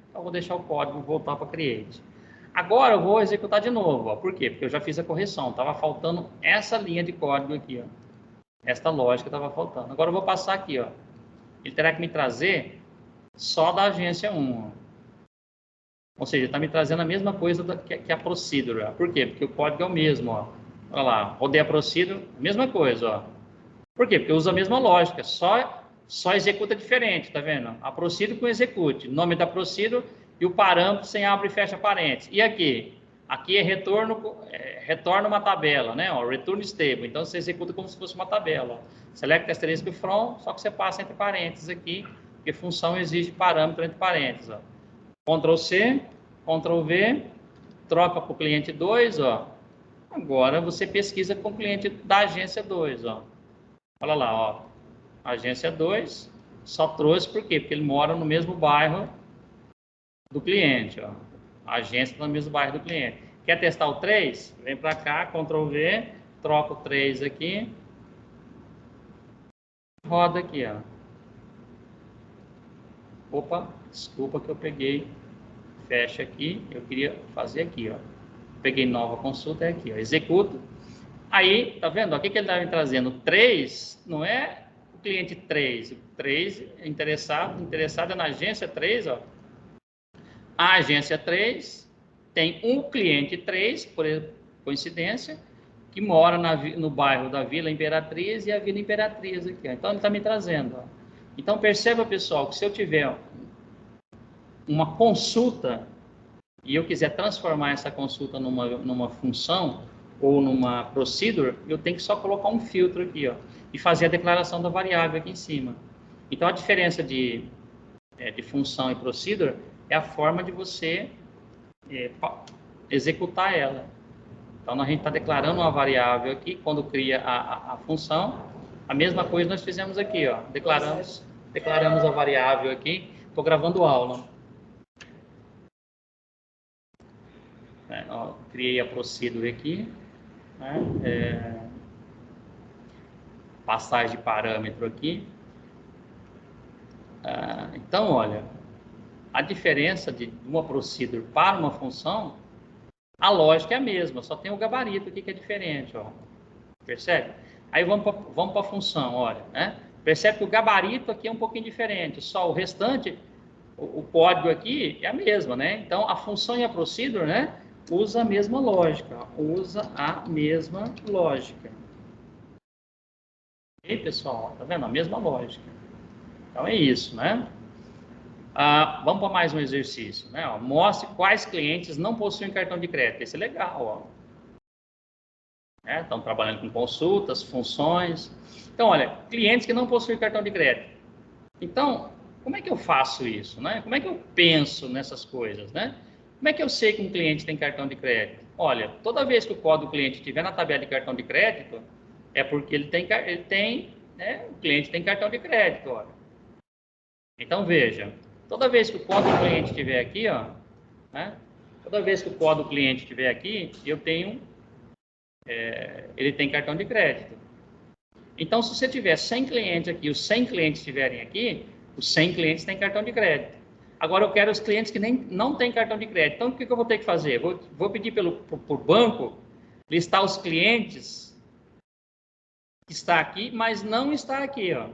Então eu vou deixar o código voltar para create. Agora eu vou executar de novo, ó. Por quê? Porque eu já fiz a correção. Estava faltando essa linha de código aqui, ó. Esta lógica estava faltando. Agora eu vou passar aqui, ó. Ele terá que me trazer só da agência 1, ó. Ou seja, está me trazendo a mesma coisa que a procedure. Por quê? Porque o código é o mesmo, ó. Olha lá, rodei a procedure, mesma coisa, ó. Por quê? Porque usa a mesma lógica, só executa diferente, tá vendo? A procedure com execute, nome da procedure e o parâmetro sem abre e fecha parênteses. E aqui? Aqui é retorna uma tabela, né? Ó, return stable. Então você executa como se fosse uma tabela. Ó. Select asterisco from, só que você passa entre parênteses aqui, porque função exige parâmetro entre parênteses, ó. Ctrl C, Ctrl V, troca para o cliente 2, ó. Agora você pesquisa com o cliente da agência 2, ó. Olha lá, ó. Agência 2, só trouxe por quê? Porque ele mora no mesmo bairro do cliente, ó. A agência está no mesmo bairro do cliente. Quer testar o 3? Vem para cá, Ctrl V, troca o 3 aqui. Roda aqui, ó. Opa, desculpa que eu peguei. Fecha aqui, eu queria fazer aqui, ó. Peguei nova consulta, é aqui, ó. Executo. Aí, tá vendo? O que ele está me trazendo? 3 não é o cliente 3. O 3 é interessado é na agência 3, ó. A agência 3 tem um cliente 3, por coincidência, que mora no bairro da Vila Imperatriz e a Vila Imperatriz aqui, ó. Então, ele está me trazendo, ó. Então, perceba, pessoal, que se eu tiver uma consulta e eu quiser transformar essa consulta numa função ou numa procedure, eu tenho que só colocar um filtro aqui, ó, e fazer a declaração da variável aqui em cima. Então, a diferença de função e procedure é a forma de você executar ela. Então, a gente está declarando uma variável aqui, quando cria a função, a mesma coisa nós fizemos aqui, ó, declaramos a variável aqui. Estou gravando aula. Ó, criei a procedure aqui, né? Passagem de parâmetro aqui. Então, olha, a diferença de uma procedure para uma função, a lógica é a mesma, só tem o gabarito aqui que é diferente, ó. Percebe? Aí vamos para a função, olha, né? Percebe que o gabarito aqui é um pouquinho diferente, só o restante, o código aqui é a mesma, né? Então, a função e a procedure, né? Usa a mesma lógica. Usa a mesma lógica. E pessoal, tá vendo? A mesma lógica. Então é isso, né? Vamos para mais um exercício, né? Ó, mostre quais clientes não possuem cartão de crédito. Esse é legal, ó. Estão trabalhando com consultas, funções. Então, olha, clientes que não possuem cartão de crédito. Então, como é que eu faço isso, né? Como é que eu penso nessas coisas, né? Como é que eu sei que um cliente tem cartão de crédito? Olha, toda vez que o código do cliente estiver na tabela de cartão de crédito, é porque ele tem, né? O cliente tem cartão de crédito, olha. Então, veja, toda vez que o código do cliente estiver aqui, ó, né? Toda vez que o código do cliente estiver aqui, eu tenho, ele tem cartão de crédito. Então, se você tiver 100 clientes aqui, os 100 clientes estiverem aqui, os 100 clientes têm cartão de crédito. Agora, eu quero os clientes que não têm cartão de crédito. Então, o que eu vou ter que fazer? Vou pedir por banco, listar os clientes que está aqui, mas não está aqui, ó.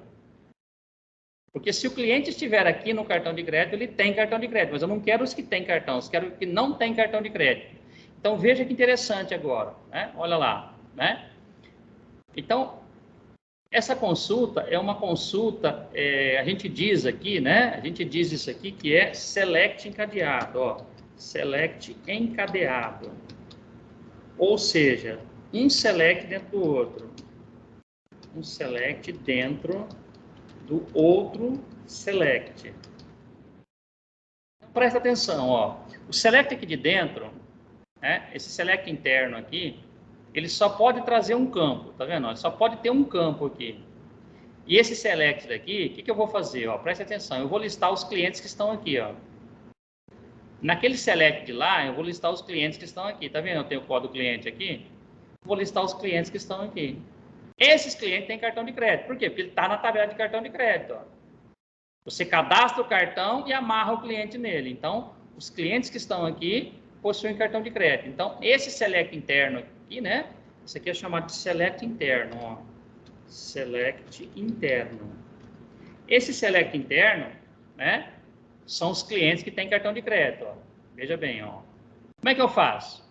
Porque se o cliente estiver aqui no cartão de crédito, ele tem cartão de crédito, mas eu não quero os que têm cartão, eu quero os que não têm cartão de crédito. Então, veja que interessante agora, né? Olha lá, né? Então, essa consulta é uma consulta, a gente diz aqui, né? A gente diz isso aqui que é select encadeado, ó. Select encadeado. Ou seja, um select dentro do outro. Um select dentro do outro select. Então, presta atenção, ó. O select aqui de dentro, né? Esse select interno aqui, ele só pode trazer um campo, tá vendo? Ele só pode ter um campo aqui. E esse select daqui, o que eu vou fazer? Ó, presta atenção, eu vou listar os clientes que estão aqui, ó. Naquele select de lá, eu vou listar os clientes que estão aqui. Tá vendo? Eu tenho o código cliente aqui. Vou listar os clientes que estão aqui. Esses clientes têm cartão de crédito. Por quê? Porque ele está na tabela de cartão de crédito, ó. Você cadastra o cartão e amarra o cliente nele. Então, os clientes que estão aqui possuem cartão de crédito. Então, esse select interno aqui, né? Isso aqui é chamado de select interno, ó. Select interno. Esse select interno, né? São os clientes que têm cartão de crédito, ó. Veja bem, ó. Como é que eu faço?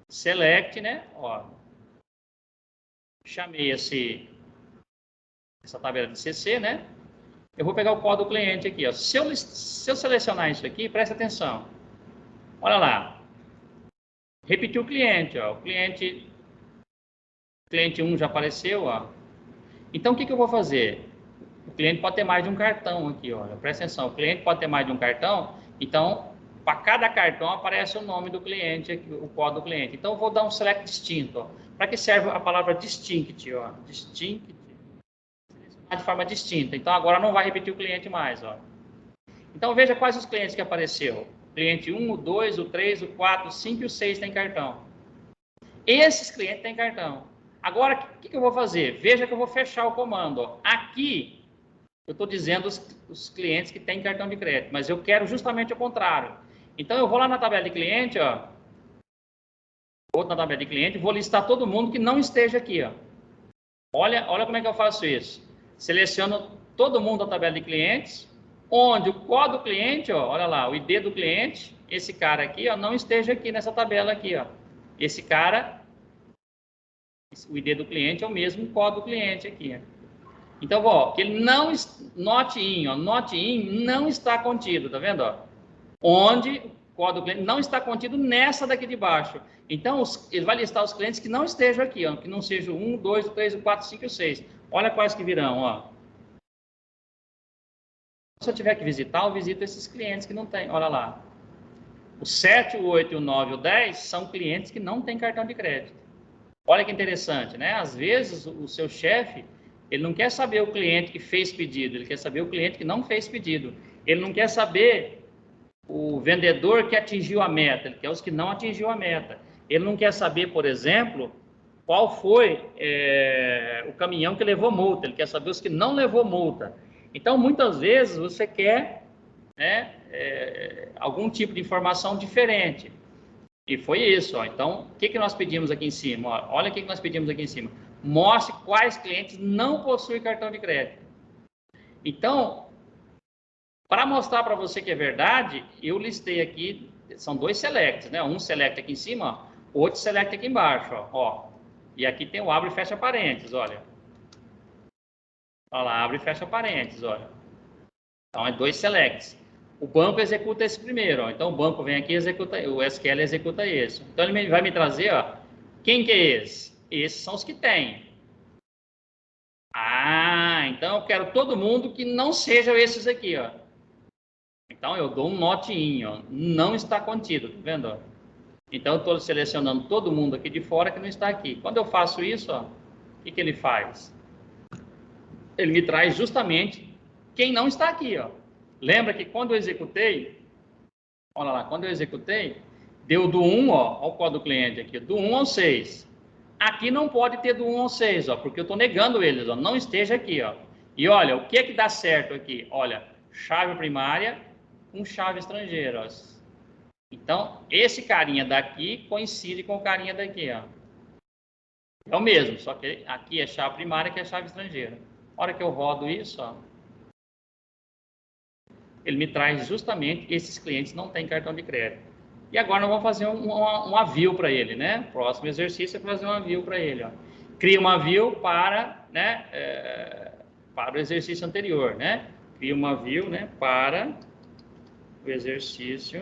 Select, né? Ó. Chamei essa tabela de CC, né? Eu vou pegar o código do cliente aqui, ó. Se eu selecionar isso aqui, presta atenção. Olha lá. Repetiu o cliente, ó. O cliente 1 já apareceu, ó. Então, o que eu vou fazer? O cliente pode ter mais de um cartão aqui, olha. Presta atenção, o cliente pode ter mais de um cartão, então, para cada cartão aparece o nome do cliente, aqui, o código do cliente. Então, eu vou dar um select distinto, ó. Para que serve a palavra distinct, ó? Distinct. Selecionar de forma distinta. Então, agora não vai repetir o cliente mais, ó. Então, veja quais os clientes que apareceu. O cliente 1, o 2, o 3, o 4, o 5 e o 6 tem cartão. Esses clientes têm cartão. Agora, o que eu vou fazer? Veja que eu vou fechar o comando, ó. Aqui, eu estou dizendo os clientes que têm cartão de crédito, mas eu quero justamente o contrário. Então, eu vou lá na tabela de cliente, ó. Vou na tabela de cliente, vou listar todo mundo que não esteja aqui, ó. Olha como é que eu faço isso. Seleciono todo mundo da tabela de clientes, onde o código do cliente, ó, olha lá, o ID do cliente, esse cara aqui, ó, não esteja aqui nessa tabela aqui, ó. Esse cara, o ID do cliente é o mesmo código do cliente aqui, ó. Então, ó, que ele não, note in não está contido, tá vendo, ó? Onde o código do cliente não está contido nessa daqui de baixo. Então, ele vai listar os clientes que não estejam aqui, ó, que não sejam o 1, 2, o 3, o 4, o 5 e o 6. Olha quais que virão, ó. Se eu tiver que visitar, eu visito esses clientes que não têm, olha lá. O 7, o 8, o 9 e o 10 são clientes que não têm cartão de crédito. Olha que interessante, né? Às vezes, o seu chefe, ele não quer saber o cliente que fez pedido, ele quer saber o cliente que não fez pedido. Ele não quer saber o vendedor que atingiu a meta, ele quer os que não atingiu a meta. Ele não quer saber, por exemplo, qual foi o caminhão que levou multa, ele quer saber os que não levou multa. Então, muitas vezes, você quer, né, algum tipo de informação diferente. E foi isso, ó. Então, o que nós pedimos aqui em cima? Ó, olha o que nós pedimos aqui em cima. Mostre quais clientes não possuem cartão de crédito. Então, para mostrar para você que é verdade, eu listei aqui são dois selects, né? Um select aqui em cima, ó, outro select aqui embaixo, ó. E aqui tem o abre e fecha parênteses, olha. Olha lá, abre e fecha parênteses, olha. Então, é dois selects. O banco executa esse primeiro, ó. Então, o banco vem aqui e executa, o SQL executa esse. Então, ele vai me trazer, ó, quem que é esse? Esses são os que tem. Ah, então eu quero todo mundo que não sejam esses aqui, ó. Então, eu dou um notinho, ó. Não está contido, tá vendo? Então, eu estou selecionando todo mundo aqui de fora que não está aqui. Quando eu faço isso, ó, o que ele faz? Ele me traz justamente quem não está aqui, ó. Lembra que quando eu executei, olha lá, quando eu executei, deu do 1, ó, o código do cliente aqui, do 1 ao 6. Aqui não pode ter do 1 ao 6, ó, porque eu estou negando eles, ó, não esteja aqui, ó. E olha, o que é que dá certo aqui? Olha, chave primária com chave estrangeira, ó. Então, esse carinha daqui coincide com o carinha daqui, ó. É o mesmo, só que aqui é chave primária, que é chave estrangeira. A hora que eu rodo isso, ó, ele me traz justamente esses clientes que não têm cartão de crédito. E agora nós vamos fazer uma view para ele, né? Próximo exercício é fazer uma view para ele, ó. Cria uma view para, né, para o exercício anterior, né? Cria uma view, né, para o exercício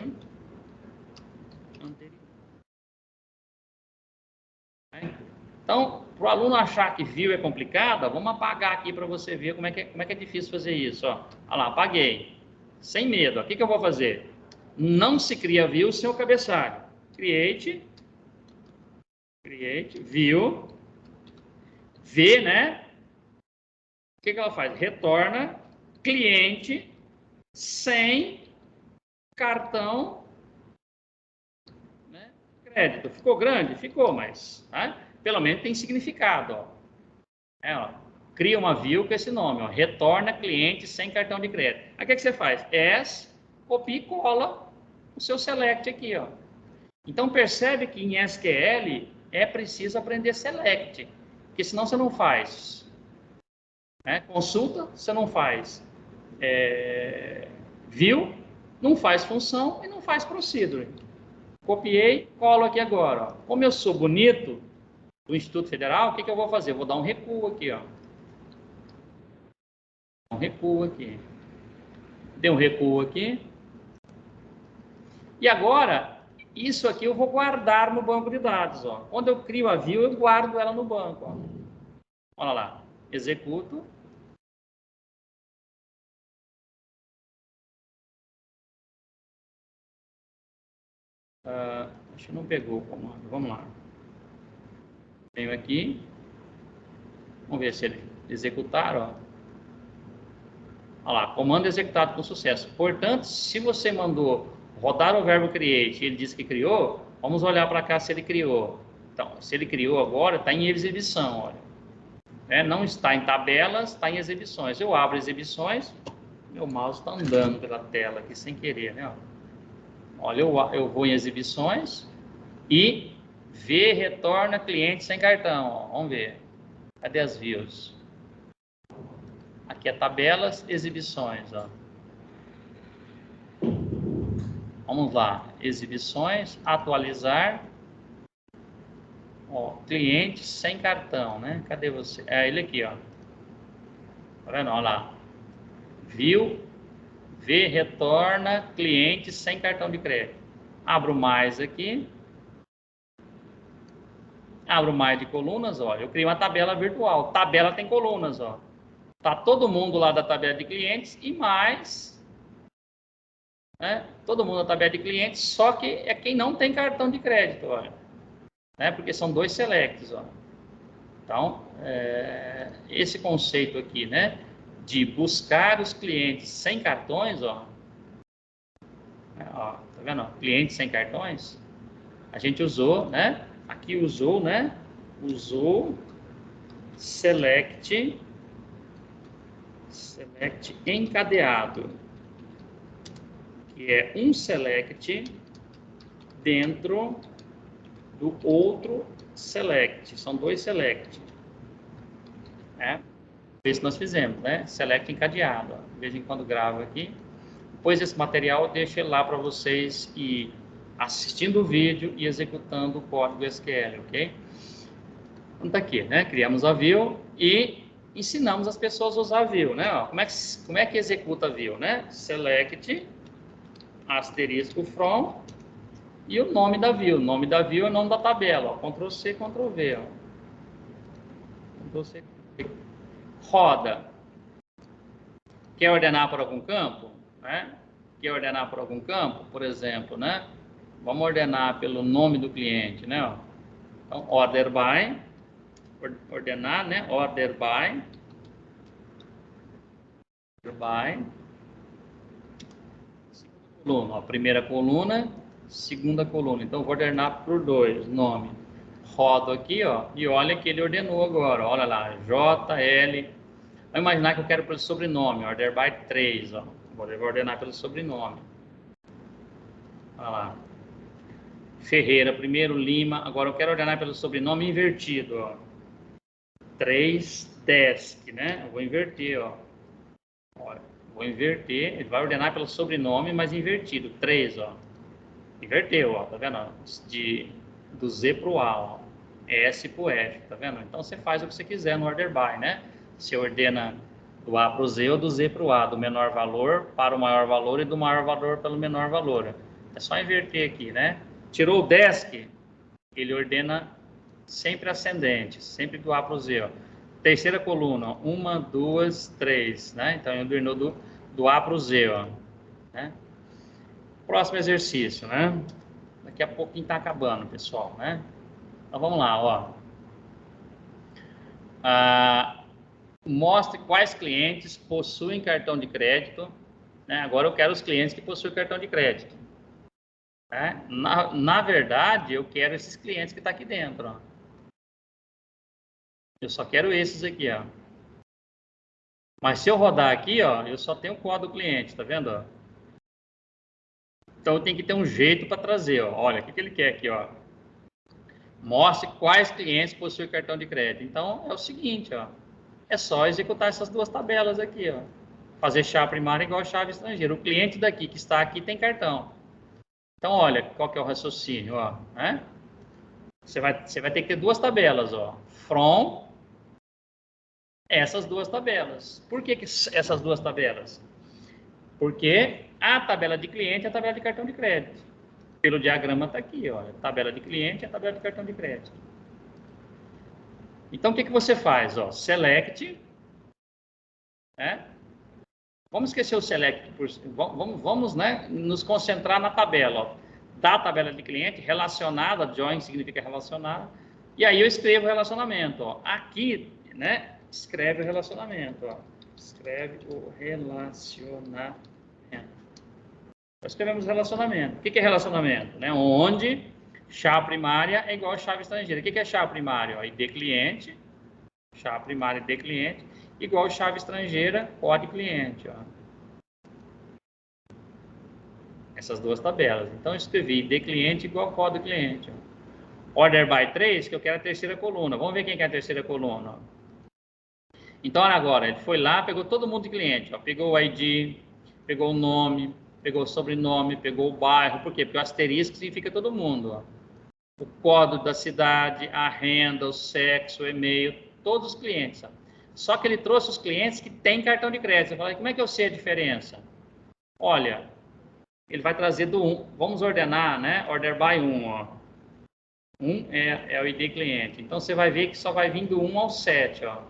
anterior. Então, para o aluno achar que view é complicada, vamos apagar aqui para você ver como é que é difícil fazer isso, ó. Olha lá, apaguei. Sem medo. O que eu vou fazer? Não se cria view sem o cabeçalho. Create, view, v, né? O que ela faz? Retorna cliente sem cartão, né, crédito. Ficou grande? Ficou, mas, tá? Pelo menos tem significado, ó. Ó. Cria uma view com esse nome, ó, retorna cliente sem cartão de crédito. Aí o que você faz? Copia e cola o seu select aqui, ó. Então percebe que em SQL é preciso aprender select, porque senão você não faz, né? Consulta, você não faz view, não faz função e não faz procedure. Copiei, colo aqui agora, ó. Como eu sou bonito do Instituto Federal, o que eu vou fazer? Eu vou dar um recuo aqui, ó. Um recuo aqui. Dei um recuo aqui. E agora, isso aqui eu vou guardar no banco de dados, ó. Quando eu crio a view, eu guardo ela no banco, ó. Olha lá. Executo. Acho que não pegou o comando. Vamos lá. Venho aqui. Vamos ver se ele executar, ó. Olha lá, comando executado com sucesso. Portanto, se você mandou rodar o verbo create e ele disse que criou, vamos olhar para cá se ele criou. Então, se ele criou agora, está em exibição, olha. Não está em tabelas, está em exibições. Eu abro exibições, meu mouse está andando pela tela aqui sem querer, né? Olha, eu vou em exibições e V retorna cliente sem cartão, ó. Vamos ver. Cadê as views? Aqui é tabelas, exibições, ó. Vamos lá, exibições, atualizar, ó, cliente sem cartão, né? Cadê você? É ele aqui, ó. Tá vendo? Olha lá. View, V retorna cliente sem cartão de crédito. Abro mais aqui. Abro mais de colunas, olha. Eu criei uma tabela virtual. Tabela tem colunas, ó. Tá todo mundo lá da tabela de clientes e mais, né? Todo mundo na tabela de clientes, só que é quem não tem cartão de crédito, olha, né? Porque são dois selects, ó. Então, esse conceito aqui, né, de buscar os clientes sem cartões, ó, tá vendo? Clientes sem cartões, a gente usou, né? Aqui usou, né? Usou select encadeado, que é um select dentro do outro select. São dois select. Né? Isso nós fizemos, né? Select encadeado. Ó. De vez em quando gravo aqui. Depois esse material eu deixo ele lá para vocês e assistindo o vídeo e executando o código SQL, ok? Então está aqui, né? Criamos a view e ensinamos as pessoas a usar a view, né? Ó, como é que executa a view, né? Select, asterisco from e o nome da view. O nome da view é o nome da tabela, ó. Ctrl C, Ctrl V, ó. Ctrl C, roda. Quer ordenar para algum campo, né? Quer ordenar para algum campo, por exemplo, né? Vamos ordenar pelo nome do cliente, né? Ó. Então, order by, ordenar, né? Order by, coluna, ó, primeira coluna, segunda coluna. Então, vou ordenar por 2, nome. Rodo aqui, ó, e olha que ele ordenou agora. Olha lá, JL. Vamos imaginar que eu quero pelo sobrenome, order by 3, ó. Vou ordenar pelo sobrenome. Olha lá. Ferreira, primeiro Lima. Agora eu quero ordenar pelo sobrenome invertido, ó. 3 desk, né? Eu vou inverter, ó. Olha, vou inverter. Ele vai ordenar pelo sobrenome, mas invertido. 3, ó. Inverteu, ó. Tá vendo? Do Z para o A, ó. S para o F, tá vendo? Então você faz o que você quiser no order by, né? Você ordena do A para o Z ou do Z para o A, do menor valor para o maior valor e do maior valor pelo menor valor. É só inverter aqui, né? Tirou o desk, ele ordena sempre ascendente, sempre do A para o Z, ó. Terceira coluna, 1, 2, 3, né? Então ele ordenou do A para o Z, ó. Né? Próximo exercício, né? Daqui a pouquinho tá acabando, pessoal, né? Então vamos lá, ó. Mostre quais clientes possuem cartão de crédito, né? Agora eu quero os clientes que possuem cartão de crédito. Né? Na verdade, eu quero esses clientes que estão aqui dentro, ó. Eu só quero esses aqui, ó. Mas se eu rodar aqui, ó, eu só tenho o código do cliente, tá vendo? Ó? Então eu tenho que ter um jeito para trazer, ó. Olha, o que ele quer aqui, ó. Mostre quais clientes possuem cartão de crédito. Então é o seguinte, ó. É só executar essas duas tabelas aqui, ó. Fazer chave primária igual chave estrangeira. O cliente daqui que está aqui tem cartão. Então, olha, qual que é o raciocínio, ó, né? Você vai ter que ter duas tabelas, ó. From essas duas tabelas. Por que essas duas tabelas? Porque a tabela de cliente é a tabela de cartão de crédito. Pelo diagrama está aqui, ó. A tabela de cliente é a tabela de cartão de crédito. Então, o que você faz? Ó, select, né? Vamos esquecer o select, vamos né, nos concentrar na tabela, ó, da tabela de cliente, relacionada, join significa relacionar, e aí eu escrevo o relacionamento, ó. Aqui, né, escreve o relacionamento, ó. Escreve o relacionamento. Nós escrevemos relacionamento. O que é relacionamento? Né? Onde chave primária é igual a chave estrangeira. O que é chave primária? Ó, ID cliente, chave primária ID cliente, igual chave estrangeira, código cliente. Ó. Essas duas tabelas. Então, eu escrevi ID cliente igual código cliente. Ó. Order by 3, que eu quero a terceira coluna. Vamos ver quem quer a terceira coluna. Ó. Então, olha agora, ele foi lá, pegou todo mundo de cliente. Ó. Pegou o ID, pegou o nome, pegou o sobrenome, pegou o bairro. Por quê? Porque o asterisco significa todo mundo. Ó. O código da cidade, a renda, o sexo, o e-mail, todos os clientes. Ó. Só que ele trouxe os clientes que têm cartão de crédito. Eu falei, como é que eu sei a diferença? Olha, ele vai trazer do 1. Vamos ordenar, né? Order by 1, ó. 1 é o ID cliente. Então, você vai ver que só vai vir do 1 ao 7, ó.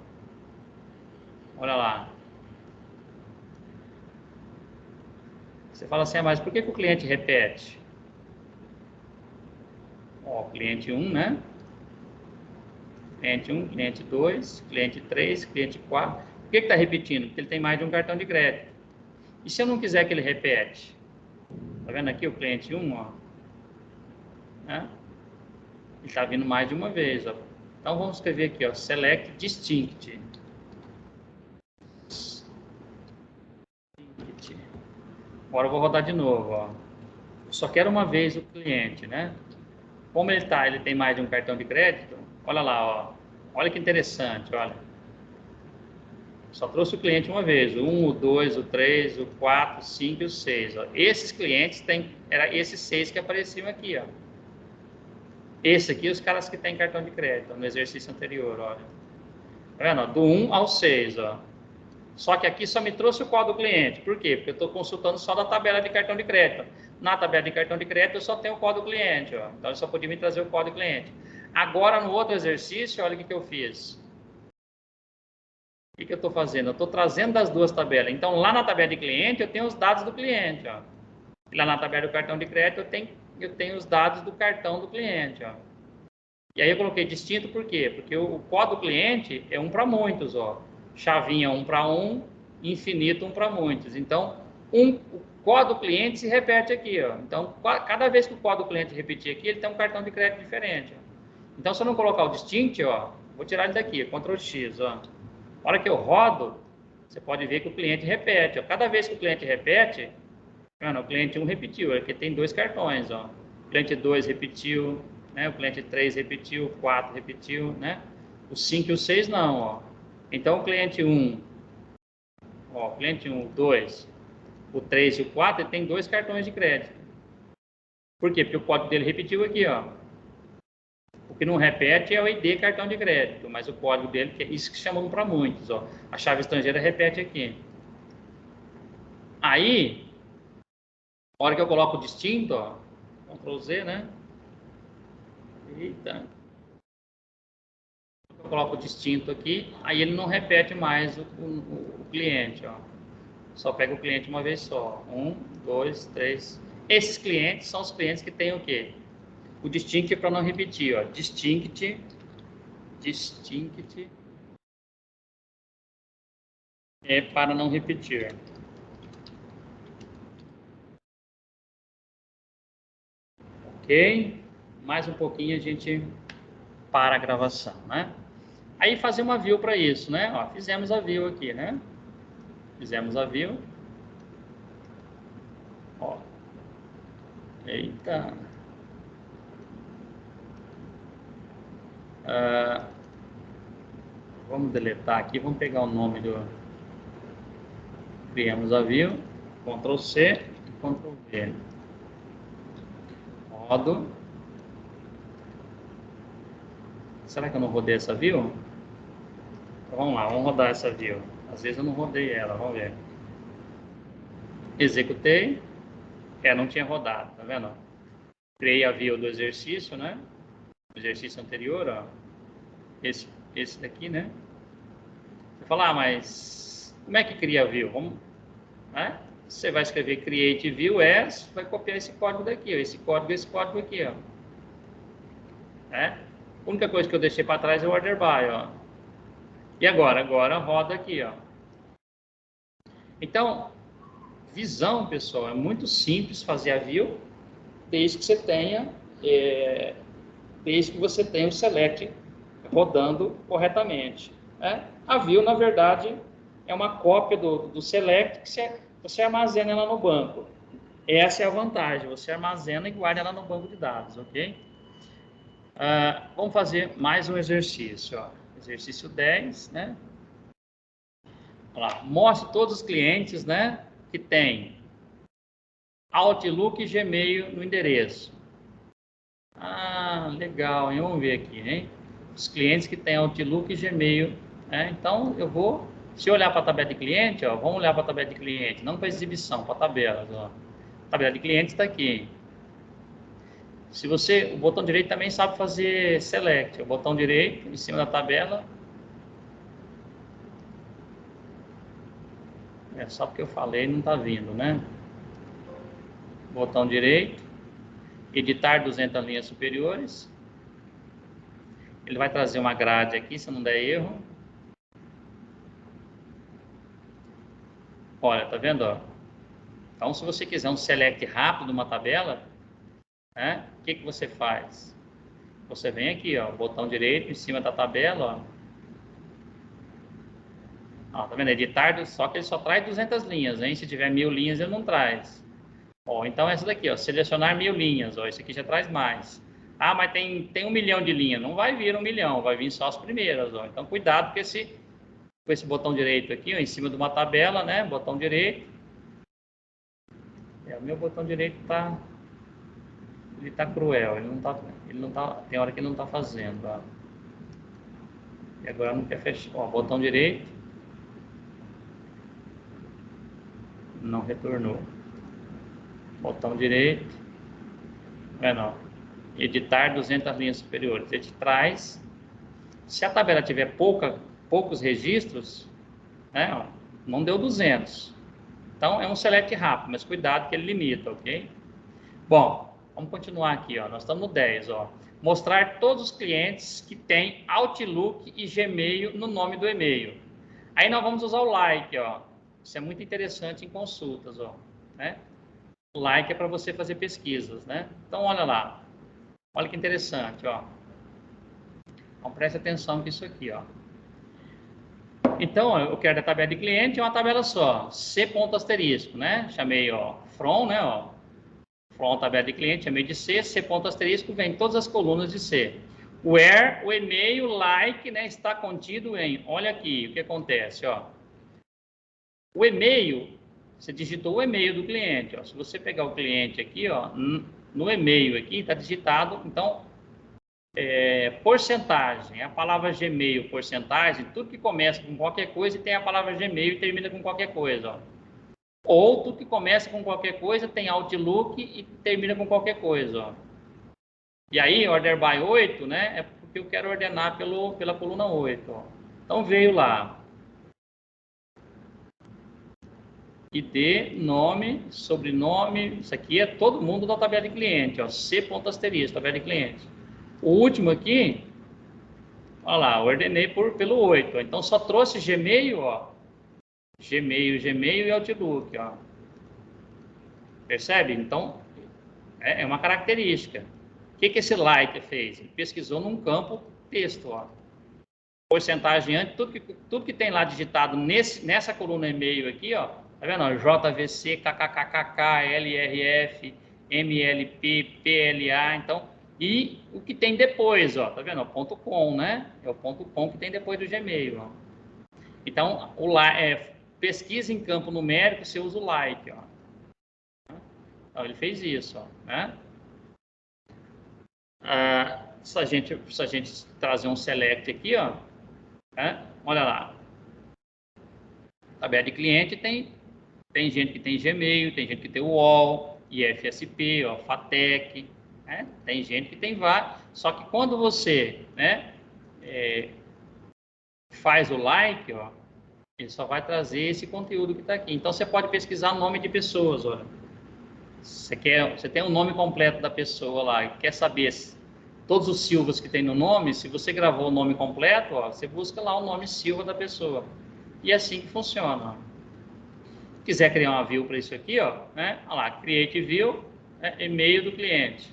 Olha lá. Você fala assim, mas por que o cliente repete? Ó, cliente 1, né? Cliente 1, cliente 2, cliente 3, cliente 4. Por que está repetindo? Porque ele tem mais de um cartão de crédito. E se eu não quiser que ele repete? Tá vendo aqui o cliente 1, ó? Né? Ele está vindo mais de uma vez, ó. Então, vamos escrever aqui, ó, select distinct. Agora eu vou rodar de novo, ó. Eu só quero uma vez o cliente, né? Como ele tem mais de um cartão de crédito, olha lá, ó. Olha que interessante, olha. Só trouxe o cliente uma vez, o 1, o 2, o 3, o 4, o 5 e o 6. Ó. Esses clientes era esses 6 que apareciam aqui, ó. Esse aqui, os caras que têm cartão de crédito, no exercício anterior, olha. Tá vendo? Ó? Do 1 ao 6, ó. Só que aqui só me trouxe o código do cliente. Por quê? Porque eu estou consultando só da tabela de cartão de crédito. Na tabela de cartão de crédito eu só tenho o código do cliente, ó. Então eu só podia me trazer o código do cliente. Agora, no outro exercício, olha o que eu fiz. O que eu estou fazendo? Eu estou trazendo das duas tabelas. Então, lá na tabela de cliente, eu tenho os dados do cliente, ó. Lá na tabela do cartão de crédito, eu tenho os dados do cartão do cliente, ó. E aí eu coloquei distinto, por quê? Porque o código do cliente é um para muitos, ó. Chavinha 1 para 1, infinito 1 para muitos. Então, o código do cliente se repete aqui, ó. Então, cada vez que o código do cliente repetir aqui, ele tem um cartão de crédito diferente, ó. Então, se eu não colocar o distinct, ó, vou tirar ele daqui, Ctrl X, ó. Na hora que eu rodo, você pode ver que o cliente repete. Ó. Cada vez que o cliente repete, o cliente 1 repetiu, aqui tem 2 cartões. Ó. O cliente 2 repetiu, né? O cliente 3 repetiu, o 4 repetiu, né? O 5 e o 6 não. Ó. Então, o cliente 1, ó, o cliente 1, o 2, o 3 e o 4, ele tem 2 cartões de crédito. Por quê? Porque o código dele repetiu aqui, ó. O que não repete é o ID cartão de crédito, mas o código dele, que é isso que chamamos para muitos, ó. A chave estrangeira repete aqui. Aí, na hora que eu coloco o distinto, ó, Ctrl Z, né? Eita. Eu coloco o distinto aqui, aí ele não repete mais o cliente, ó. Só pega o cliente uma vez só. 1, 2, 3. Esses clientes são os clientes que têm o quê? O distinct é para não repetir, ó. Distinct é para não repetir. Ok? Mais um pouquinho a gente para a gravação, né? Aí fazer uma view para isso, né? Ó, fizemos a view aqui, né? Fizemos a view. Ó. Eita. Vamos deletar aqui, vamos pegar o nome do... Criamos a view, Ctrl C e Ctrl V. Rodo. Será que eu não rodei essa view? Então, vamos lá, vamos rodar essa view. Às vezes eu não rodei ela, vamos ver. Executei. Não tinha rodado, tá vendo? Criei a view do exercício, né? O exercício anterior, ó. Esse daqui, né? Você fala, mas como é que cria a view? Vamos, né? Você vai escrever create view as, vai copiar esse código daqui, ó. Esse código aqui, ó. A única coisa que eu deixei para trás é o order by, ó. E agora roda aqui, ó. Então, visão, pessoal, é muito simples fazer a view, desde que você tenha o select rodando corretamente. Né? A view, na verdade, é uma cópia do select que você armazena ela no banco. Essa é a vantagem, você armazena e guarda ela no banco de dados, ok? Vamos fazer mais um exercício. Ó. Exercício 10, né? Olha lá, mostre todos os clientes, né, que tem Outlook e Gmail no endereço. Legal, hein? Vamos ver aqui, hein? Os clientes que têm Outlook e Gmail. Então, eu vou... Se eu olhar para a tabela de cliente, ó, vamos olhar para a tabela de cliente, não para a exibição, para tabelas. Ó. A tabela de clientes está aqui. O botão direito também sabe fazer select. O botão direito, em cima da tabela. Só porque eu falei, não está vindo, né? Botão direito. Editar 200 linhas superiores. Ele vai trazer uma grade aqui, se não der erro. Olha, tá vendo? Ó? Então, se você quiser um select rápido de uma tabela, o que você faz? Você vem aqui, ó, botão direito em cima da tabela, ó. Tá vendo? Editar, só que ele só traz 200 linhas, hein? Se tiver 1000 linhas, ele não traz. Ó, então, essa daqui, ó, selecionar 1000 linhas, ó, esse aqui já traz mais. Mas tem 1 milhão de linhas. Não vai vir 1 milhão, vai vir só as primeiras, ó. Então, cuidado, porque com esse botão direito aqui, ó, em cima de uma tabela, né? Botão direito. O meu botão direito tá... Ele tá cruel, ele não tá, tem hora que ele não tá fazendo, ó. E agora não quer fechar, ó, botão direito. Não retornou. Botão direito. Não. Editar 200 linhas superiores. Ele traz. Se a tabela tiver poucos registros, né, ó, não deu 200. Então, é um select rápido, mas cuidado que ele limita, ok? Bom, vamos continuar aqui, ó. Nós estamos no 10, ó. Mostrar todos os clientes que têm Outlook e Gmail no nome do e-mail. Aí nós vamos usar o like, ó. Isso é muito interessante em consultas, ó, né? O like é para você fazer pesquisas, né? Então, olha lá. Olha que interessante, ó. Então, preste atenção com isso aqui, ó. Então, eu quero da tabela de cliente, é uma tabela só. C ponto asterisco, né? Chamei, ó, from, né, ó. From tabela de cliente, chamei de C. C ponto asterisco, vem todas as colunas de C. Where o e-mail like, né, está contido em... Olha aqui o que acontece, ó. O e-mail, você digitou o e-mail do cliente, ó. Se você pegar o cliente aqui, ó, no e-mail aqui está digitado, então, porcentagem, a palavra Gmail, porcentagem, tudo que começa com qualquer coisa e tem a palavra Gmail e termina com qualquer coisa, ó. Ou tudo que começa com qualquer coisa tem Outlook e termina com qualquer coisa, ó. E aí, order by 8, né, é porque eu quero ordenar pela coluna 8, ó. Então, veio lá. ID, nome, sobrenome, isso aqui é todo mundo da tabela de cliente, ó, C ponto asterisco, tabela de cliente. O último aqui, olha lá, ordenei pelo 8, ó, então só trouxe Gmail, ó, Gmail e Outlook, ó. Percebe? Então, é uma característica. O que esse like fez? Ele pesquisou num campo texto, ó. Porcentagem antes, tudo que tem lá digitado nessa coluna e-mail aqui, ó, tá vendo? JVC, KKKKK, LRF, MLP, PLA, então, e o que tem depois, ó, tá vendo? Ponto .com, né? É o ponto .com que tem depois do Gmail, ó. Então, pesquisa em campo numérico, você usa o like, ó. Então, ele fez isso, ó, né? Se a gente trazer um select aqui, ó, né? Olha lá. Tabela de cliente tem gente que tem Gmail, tem gente que tem UOL, IFSP, ó, FATEC, né? Tem gente que tem vários. Só que quando você, né, faz o like, ó, ele só vai trazer esse conteúdo que está aqui. Então você pode pesquisar nome de pessoas, olha. Você tem o nome completo da pessoa lá e quer saber todos os Silvas que tem no nome. Se você gravou o nome completo, ó, você busca lá o nome Silva da pessoa. E é assim que funciona. Se quiser criar uma view para isso aqui, ó, né? Olha lá, create view, né? E-mail do cliente.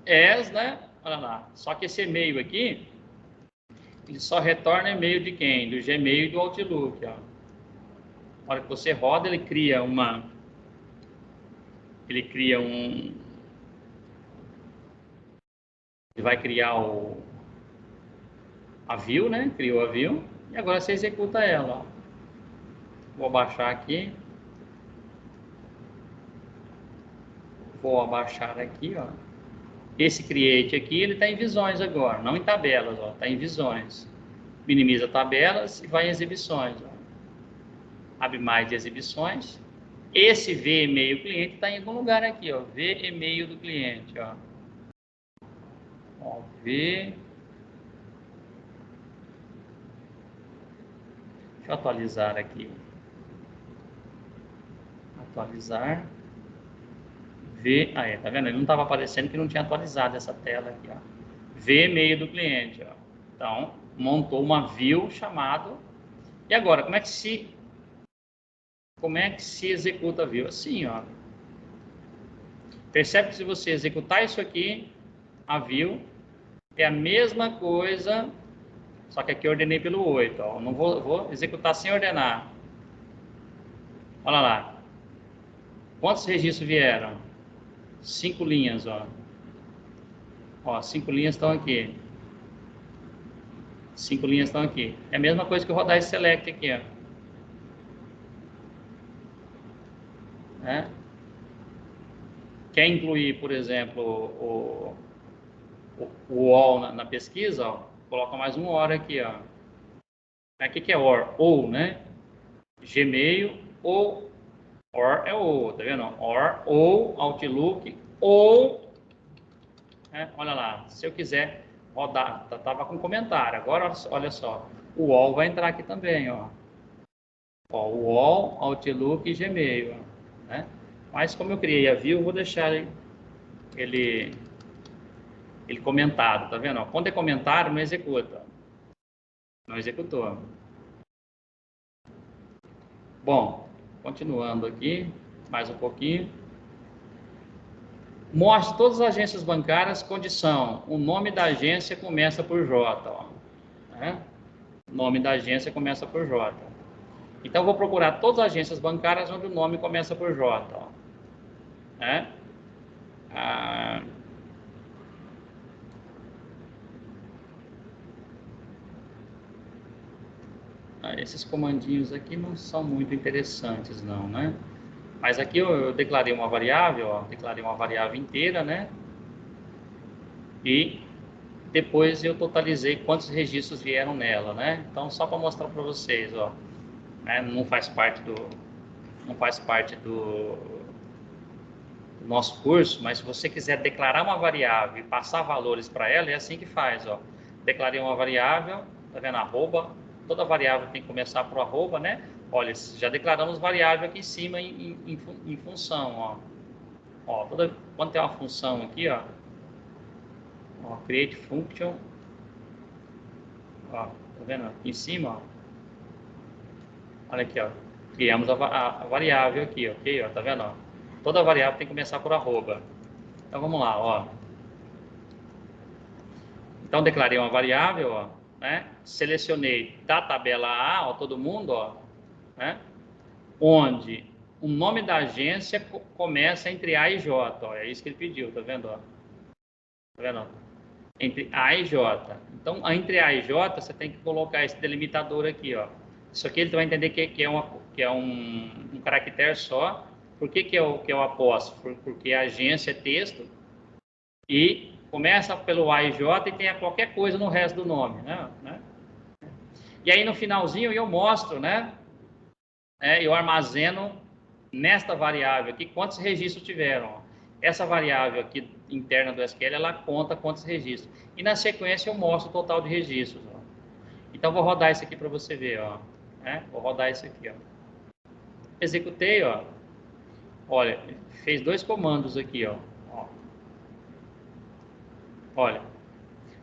As, né? Olha lá. Só que esse e-mail aqui, ele só retorna e-mail de quem? Do Gmail e do Outlook, ó. Na hora que você roda, ele cria ele vai criar a view, né? Criou a view e agora você executa ela, ó. Vou abaixar aqui. Vou abaixar aqui, ó. Esse create aqui, ele está em visões agora, não em tabelas, ó. Está em visões. Minimiza tabelas e vai em exibições, ó. Abre mais de exibições. Esse V e-mail cliente está em algum lugar aqui, ó. V e-mail do cliente, ó. Ó, V. Deixa eu atualizar aqui. Atualizar. V. Aí, tá vendo? Ele não estava aparecendo que não tinha atualizado essa tela aqui, ó. V e-mail do cliente, ó. Então, montou uma view chamado. E agora, como é que se executa a view? Assim, ó. Percebe que se você executar isso aqui, a view é a mesma coisa, só que aqui eu ordenei pelo 8, ó. Não vou executar sem ordenar. Olha lá. Quantos registros vieram? 5 linhas, ó. Ó, 5 linhas estão aqui. 5 linhas estão aqui. É a mesma coisa que eu rodar esse select aqui, ó. Né? Quer incluir, por exemplo, o all na pesquisa, ó, coloca mais um OR aqui, ó. O que é OR? Ou, né? Gmail ou OR é ou, tá vendo? OR ou Outlook ou, né? Olha lá, se eu quiser rodar, tava com comentário. Agora, olha só, o all vai entrar aqui também, ó. Ó, o all, Outlook e Gmail, ó, né? Mas como eu criei a view, eu vou deixar ele comentado, tá vendo? Ó, quando é comentário, não executa. Não executou. Bom, continuando aqui, mais um pouquinho. Mostre todas as agências bancárias, condição. O nome da agência começa por J. Ó, né? O nome da agência começa por J. Então, eu vou procurar todas as agências bancárias onde o nome começa por J. Ó, né? Esses comandinhos aqui não são muito interessantes, não, né? Mas aqui eu declarei uma variável, ó, declarei uma variável inteira, né? E depois eu totalizei quantos registros vieram nela, né? Então, só para mostrar para vocês, ó, né? Não faz parte do nosso curso, mas se você quiser declarar uma variável e passar valores para ela, é assim que faz, ó. Declarei uma variável, tá vendo? Arroba, toda variável tem que começar por arroba, né? Olha, já declaramos variável aqui em cima em função, ó. Quando tem uma função aqui, ó, create function, ó, tá vendo? Aqui em cima, ó. Olha aqui, ó. Criamos a variável aqui, ok? Ó, tá vendo? Ó? Toda variável tem que começar por arroba. Então vamos lá, ó. Então declarei uma variável, ó, né? Selecionei da tabela A, ó, todo mundo, ó, né? Onde o nome da agência começa entre A e J, ó. É isso que ele pediu, tá vendo? Ó? Tá vendo? Entre A e J. Então, entre A e J, você tem que colocar esse delimitador aqui, ó. Isso aqui ele vai entender que é um caractere só. Por que é o apóstrofo? Porque a agência é texto e começa pelo A e J e tem qualquer coisa no resto do nome, né? E aí no finalzinho eu mostro, né? Eu armazeno nesta variável aqui quantos registros tiveram. Ó. Essa variável aqui interna do SQL, ela conta quantos registros. E na sequência eu mostro o total de registros. Ó. Então vou rodar isso aqui para você ver, ó. Né? Vou rodar isso aqui, ó. Executei, ó. Olha, fez 2 comandos aqui, ó. Olha,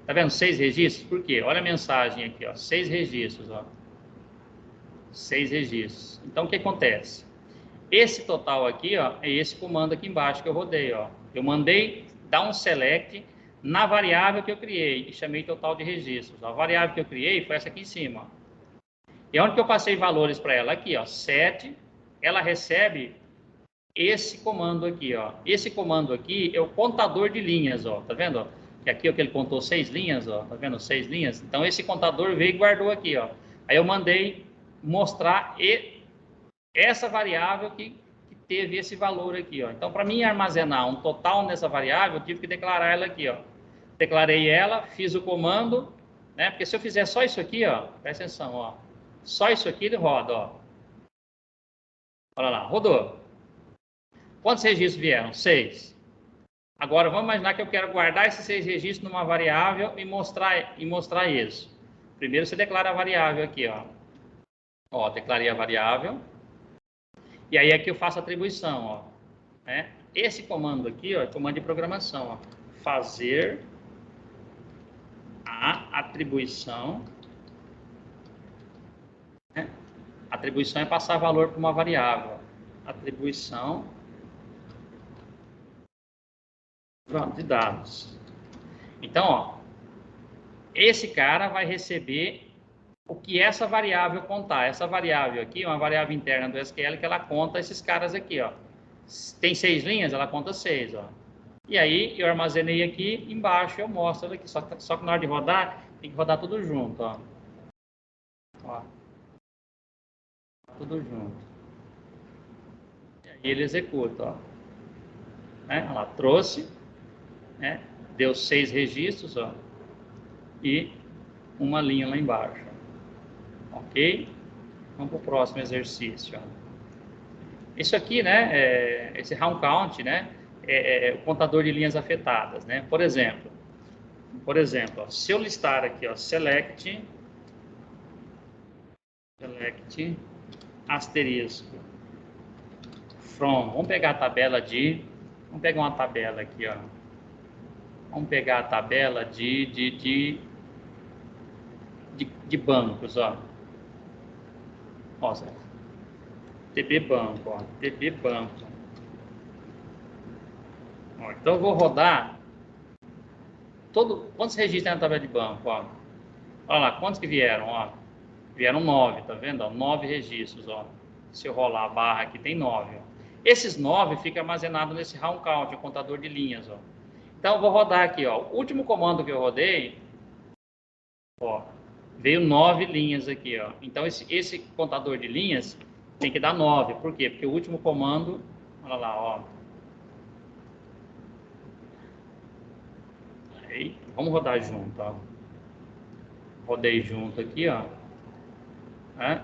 tá vendo 6 registros? Por quê? Olha a mensagem aqui, ó. 6 registros, ó. 6 registros. Então o que acontece? Esse total aqui, ó, é esse comando aqui embaixo que eu rodei, ó. Eu mandei dar um select na variável que eu criei e chamei total de registros. A variável que eu criei foi essa aqui em cima, ó. E onde que eu passei valores para ela? Aqui, ó, 7. Ela recebe esse comando aqui, ó. Esse comando aqui é o contador de linhas, ó. Tá vendo? Ó? Que aqui, ó, que ele contou 6 linhas, ó. Tá vendo? 6 linhas. Então, esse contador veio e guardou aqui, ó. Aí eu mandei mostrar essa variável que teve esse valor aqui, ó. Então, para mim armazenar um total nessa variável, eu tive que declarar ela aqui, ó. Declarei ela, fiz o comando, né? Porque se eu fizer só isso aqui, ó, presta atenção, ó. Só isso aqui ele roda, ó. Olha lá, rodou. Quantos registros vieram? 6. Agora, vamos imaginar que eu quero guardar esses 6 registros numa variável e mostrar isso. Primeiro você declara a variável aqui, ó. Ó, declarei a variável. E aí aqui eu faço a atribuição, ó. Né? Esse comando aqui, ó, é comando de programação, ó. Fazer a atribuição. Né? Atribuição é passar valor para uma variável. Atribuição de dados. Então, ó, esse cara vai receber o que essa variável contar. Essa variável aqui é uma variável interna do SQL que ela conta esses caras aqui, ó. Tem 6 linhas, ela conta 6, ó. E aí eu armazenei aqui embaixo, eu mostro ela aqui. Só que na hora de rodar, Tem que rodar tudo junto, ó. Ó. Tudo junto. E aí ele executa, ó. Né? Olha lá, trouxe, né? Deu 6 registros, ó. E uma linha lá embaixo. Ok? Vamos para o próximo exercício, ó. Isso aqui, né, esse round count, né, é o contador de linhas afetadas, né? Por exemplo, ó, se eu listar aqui, ó, select asterisco from, vamos pegar a tabela vamos pegar uma tabela aqui, ó. Vamos pegar a tabela de bancos, ó. Ó, TB Banco, ó, TB Banco. Ó, então eu vou rodar quantos registros tem na tabela de banco, ó. Olha lá, quantos que vieram, ó. Vieram 9, tá vendo? Ó, 9 registros, ó. Se eu rolar a barra aqui, tem 9, ó. Esses 9 ficam armazenados nesse round count, o contador de linhas, ó. Então eu vou rodar aqui, ó. O último comando que eu rodei, ó, veio 9 linhas aqui, ó. Então esse contador de linhas tem que dar 9. Por quê? Porque o último comando, olha lá, ó. Aí, vamos rodar junto, ó. Rodei junto aqui, ó. É?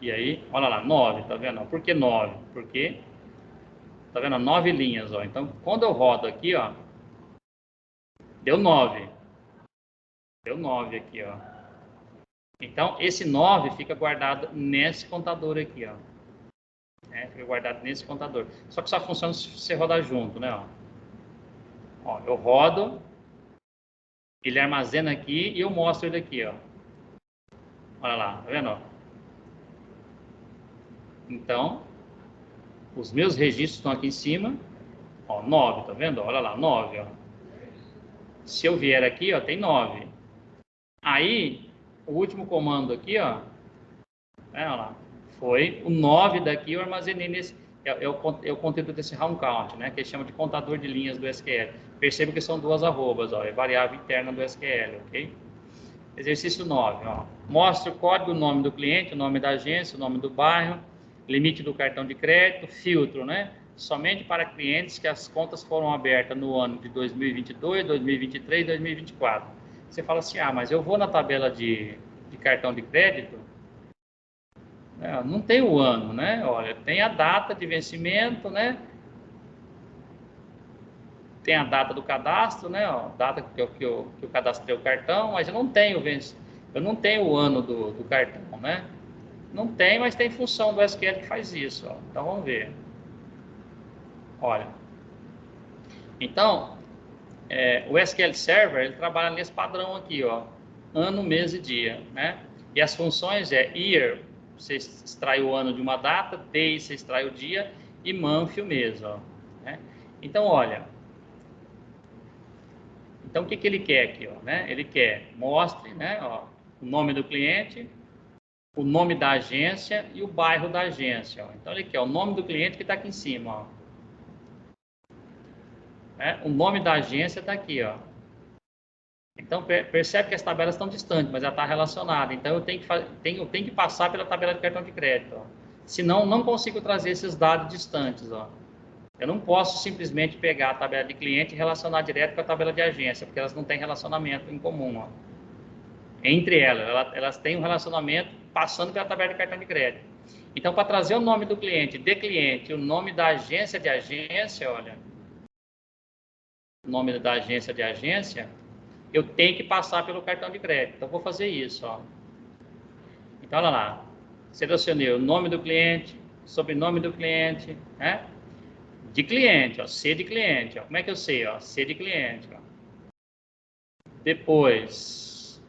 E aí, olha lá, 9, tá vendo? Por que 9? Porque, tá vendo? 9 linhas, ó. Então, quando eu rodo aqui, ó, deu 9. Deu 9 aqui, ó. Então, esse 9 fica guardado nesse contador aqui, ó. Fica guardado nesse contador. Só que só funciona se você rodar junto, né, ó. Ó, eu rodo, ele armazena aqui e eu mostro ele aqui, ó. Olha lá, tá vendo, ó? Então, os meus registros estão aqui em cima, ó, 9, tá vendo? Olha lá, 9, ó. Se eu vier aqui, ó, tem 9. Aí, o último comando aqui, ó, olha lá, foi o 9 daqui, eu armazenei nesse, é o conteúdo desse round count, né, que ele chama de contador de linhas do SQL. Perceba que são 2 arrobas, ó, é variável interna do SQL, ok? Exercício 9, ó, mostra o código, o nome do cliente, o nome da agência, o nome do bairro, limite do cartão de crédito, filtro, né, somente para clientes que as contas foram abertas no ano de 2022, 2023, 2024. Você fala assim, ah, mas eu vou na tabela de cartão de crédito, não tem o ano, né? Olha, tem a data de vencimento, né? Tem a data do cadastro, né? Ó, data que eu cadastrei o cartão, mas eu não tenho o ano do cartão, né? Não tem, mas tem função do SQL que faz isso, ó. Então vamos ver. Olha. Então, o SQL Server, ele trabalha nesse padrão aqui, ó. Ano, mês e dia, né? E as funções year, você extrai o ano de uma data, day, você extrai o dia, e month, o mês, ó. Né? Então, olha. Então, o que ele quer aqui, ó, né? Ele quer, mostre, né, ó, o nome do cliente, o nome da agência e o bairro da agência, ó. Então, ele quer o nome do cliente que está aqui em cima, ó. O nome da agência está aqui, ó. Então, percebe que as tabelas estão distantes, mas ela está relacionada. Então, eu tenho que passar pela tabela de cartão de crédito. Ó. Senão, não consigo trazer esses dados distantes. Ó. Eu não posso simplesmente pegar a tabela de cliente e relacionar direto com a tabela de agência, porque elas não têm relacionamento em comum. Ó. Entre elas têm um relacionamento passando pela tabela de cartão de crédito. Então, para trazer o nome do cliente, de cliente, e o nome da agência de agência, olha, o nome da agência de agência, eu tenho que passar pelo cartão de crédito. Então, vou fazer isso, ó. Então, olha lá. Selecionei o nome do cliente, sobrenome do cliente, né? De cliente, ó. C de cliente, ó. Como é que eu sei, ó? C de cliente, ó. Depois,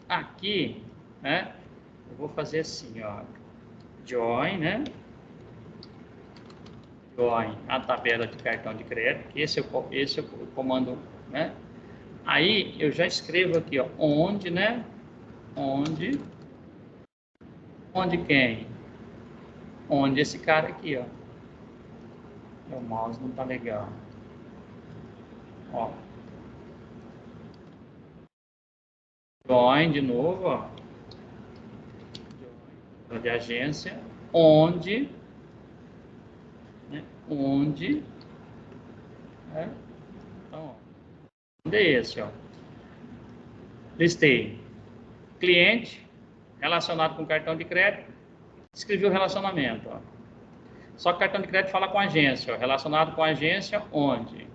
aqui, né? Eu vou fazer assim, ó. Join, né? Join a tabela de cartão de crédito. Esse é o comando, né? Aí eu já escrevo aqui, ó, onde, né? Onde quem? Onde esse cara aqui, ó. Meu mouse não tá legal. Ó. Join de novo, ó. De agência, onde, né? Onde, né? Então, onde é esse, ó? Listei cliente relacionado com cartão de crédito, escrevi o relacionamento, ó. Só que cartão de crédito fala com agência, ó, relacionado com agência onde.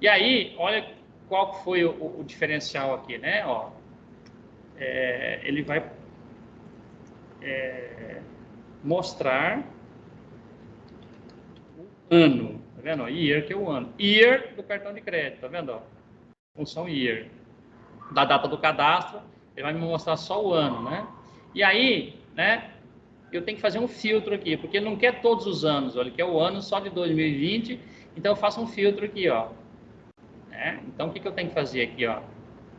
E aí, olha qual foi o diferencial aqui, né? Ó, ele vai mostrar o ano, tá vendo? Year, que é o ano. Year do cartão de crédito, tá vendo? Ó? Função year. Da data do cadastro, ele vai me mostrar só o ano, né? E aí, né? Eu tenho que fazer um filtro aqui, porque ele não quer todos os anos, ó, ele quer o ano só de 2020, então eu faço um filtro aqui, ó. Então, o que eu tenho que fazer aqui, ó?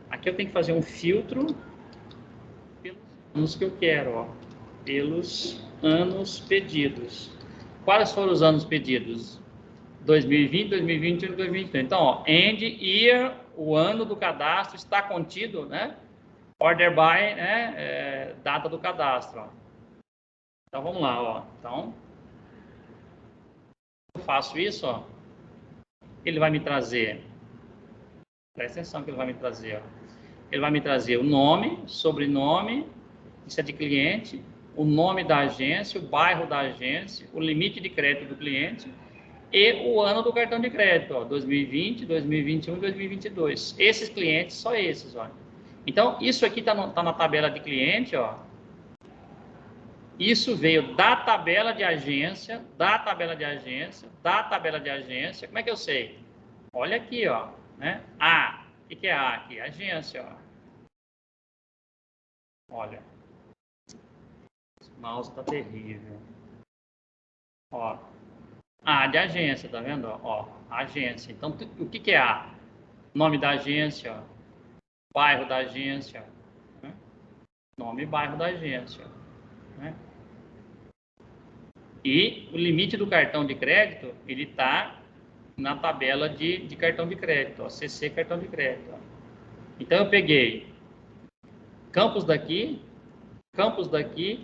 Aqui eu tenho que fazer um filtro pelos anos que eu quero, ó. Pelos anos pedidos. Quais foram os anos pedidos? 2020, 2021 e 2022. Então, ó, end year, o ano do cadastro está contido, né? Order by, né? Data do cadastro, ó. Então, vamos lá, ó. Então, eu faço isso, ó. Ele vai me trazer, presta atenção que ele vai me trazer, ó. Ele vai me trazer o nome, sobrenome, isso é de cliente, o nome da agência, o bairro da agência, o limite de crédito do cliente e o ano do cartão de crédito, ó, 2020, 2021 e 2022. Esses clientes, só esses, ó. Então, isso aqui tá na tabela de cliente, ó. Isso veio da tabela de agência, da tabela de agência, da tabela de agência. Como é que eu sei? Olha aqui, ó, né? A. O que é A aqui? Agência, ó. Olha. Esse mouse tá terrível. Ó. A de agência, tá vendo? Ó, agência. Então, o que é A? Nome da agência, ó. Bairro da agência, né? Nome e bairro da agência, né? E o limite do cartão de crédito, ele está na tabela de cartão de crédito, ó, CC cartão de crédito. Ó. Então, eu peguei campos daqui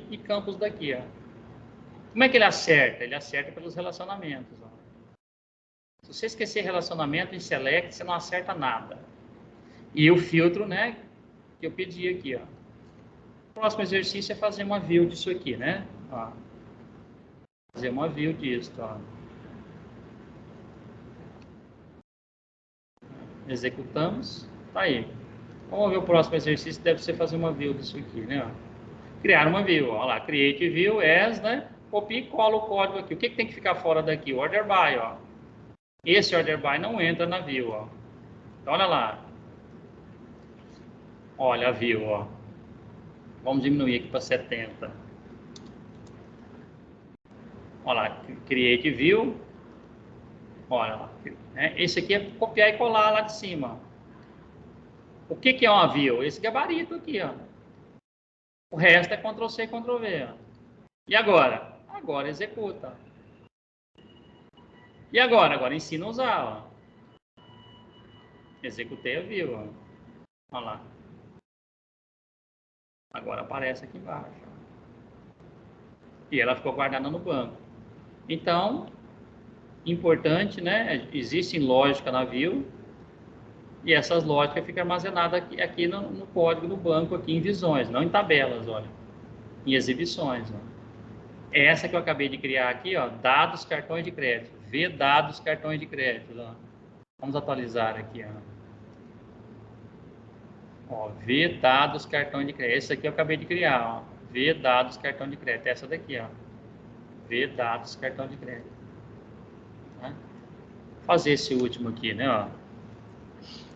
e campos daqui. Ó. Como é que ele acerta? Ele acerta pelos relacionamentos. Ó. Se você esquecer relacionamento em select, você não acerta nada. E o filtro, né, que eu pedi aqui. Ó. O próximo exercício é fazer uma view disso aqui, né? Ó. Fazer uma view disso, ó. Executamos, tá aí. Vamos ver o próximo exercício, deve ser fazer uma view disso aqui, né? Criar uma view, ó lá, create view as, né? Copia e cola o código aqui. O que tem que ficar fora daqui? O order by, ó. Esse order by não entra na view, ó. Então, olha lá. Olha a view, ó. Vamos diminuir aqui para 70. Olha lá, create view. Olha lá. Esse aqui é copiar e colar lá de cima. O que é uma view? Esse gabarito aqui, ó. O resto é Ctrl+C, Ctrl+V. Ó. E agora? Agora executa. E agora? Agora ensina a usar. Ó. Executei a view. Ó. Olha lá. Agora aparece aqui embaixo. E ela ficou guardada no banco. Então, importante, né? Existe lógica na view. E essas lógicas ficam armazenadas aqui no código do banco, aqui em visões, não em tabelas, olha. Em exibições, ó. Essa que eu acabei de criar aqui, ó, dados, cartões de crédito. V dados, cartões de crédito. Ó. Vamos atualizar aqui, ó. V dados, cartão de crédito. Esse aqui eu acabei de criar, ó. V dados, cartão de crédito. Essa daqui, ó. V dados, cartão de crédito. Tá? Vou fazer esse último aqui, né, ó.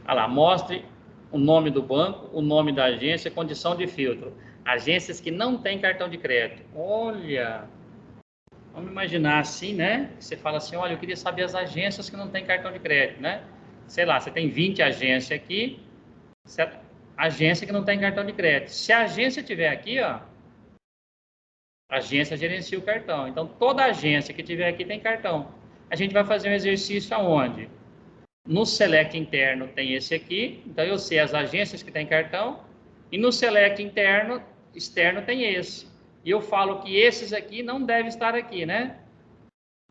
Olha lá, mostre o nome do banco, o nome da agência, condição de filtro. Agências que não têm cartão de crédito. Olha, vamos imaginar assim, né? Você fala assim, olha, eu queria saber as agências que não têm cartão de crédito, né? Sei lá, você tem 20 agências aqui, agência que não tem cartão de crédito. Se a agência tiver aqui, ó, a agência gerencia o cartão. Então, toda agência que tiver aqui tem cartão. A gente vai fazer um exercício aonde? No select interno tem esse aqui, então eu sei as agências que têm cartão, E no select interno, externo tem esse. E eu falo que esses aqui não devem estar aqui, né?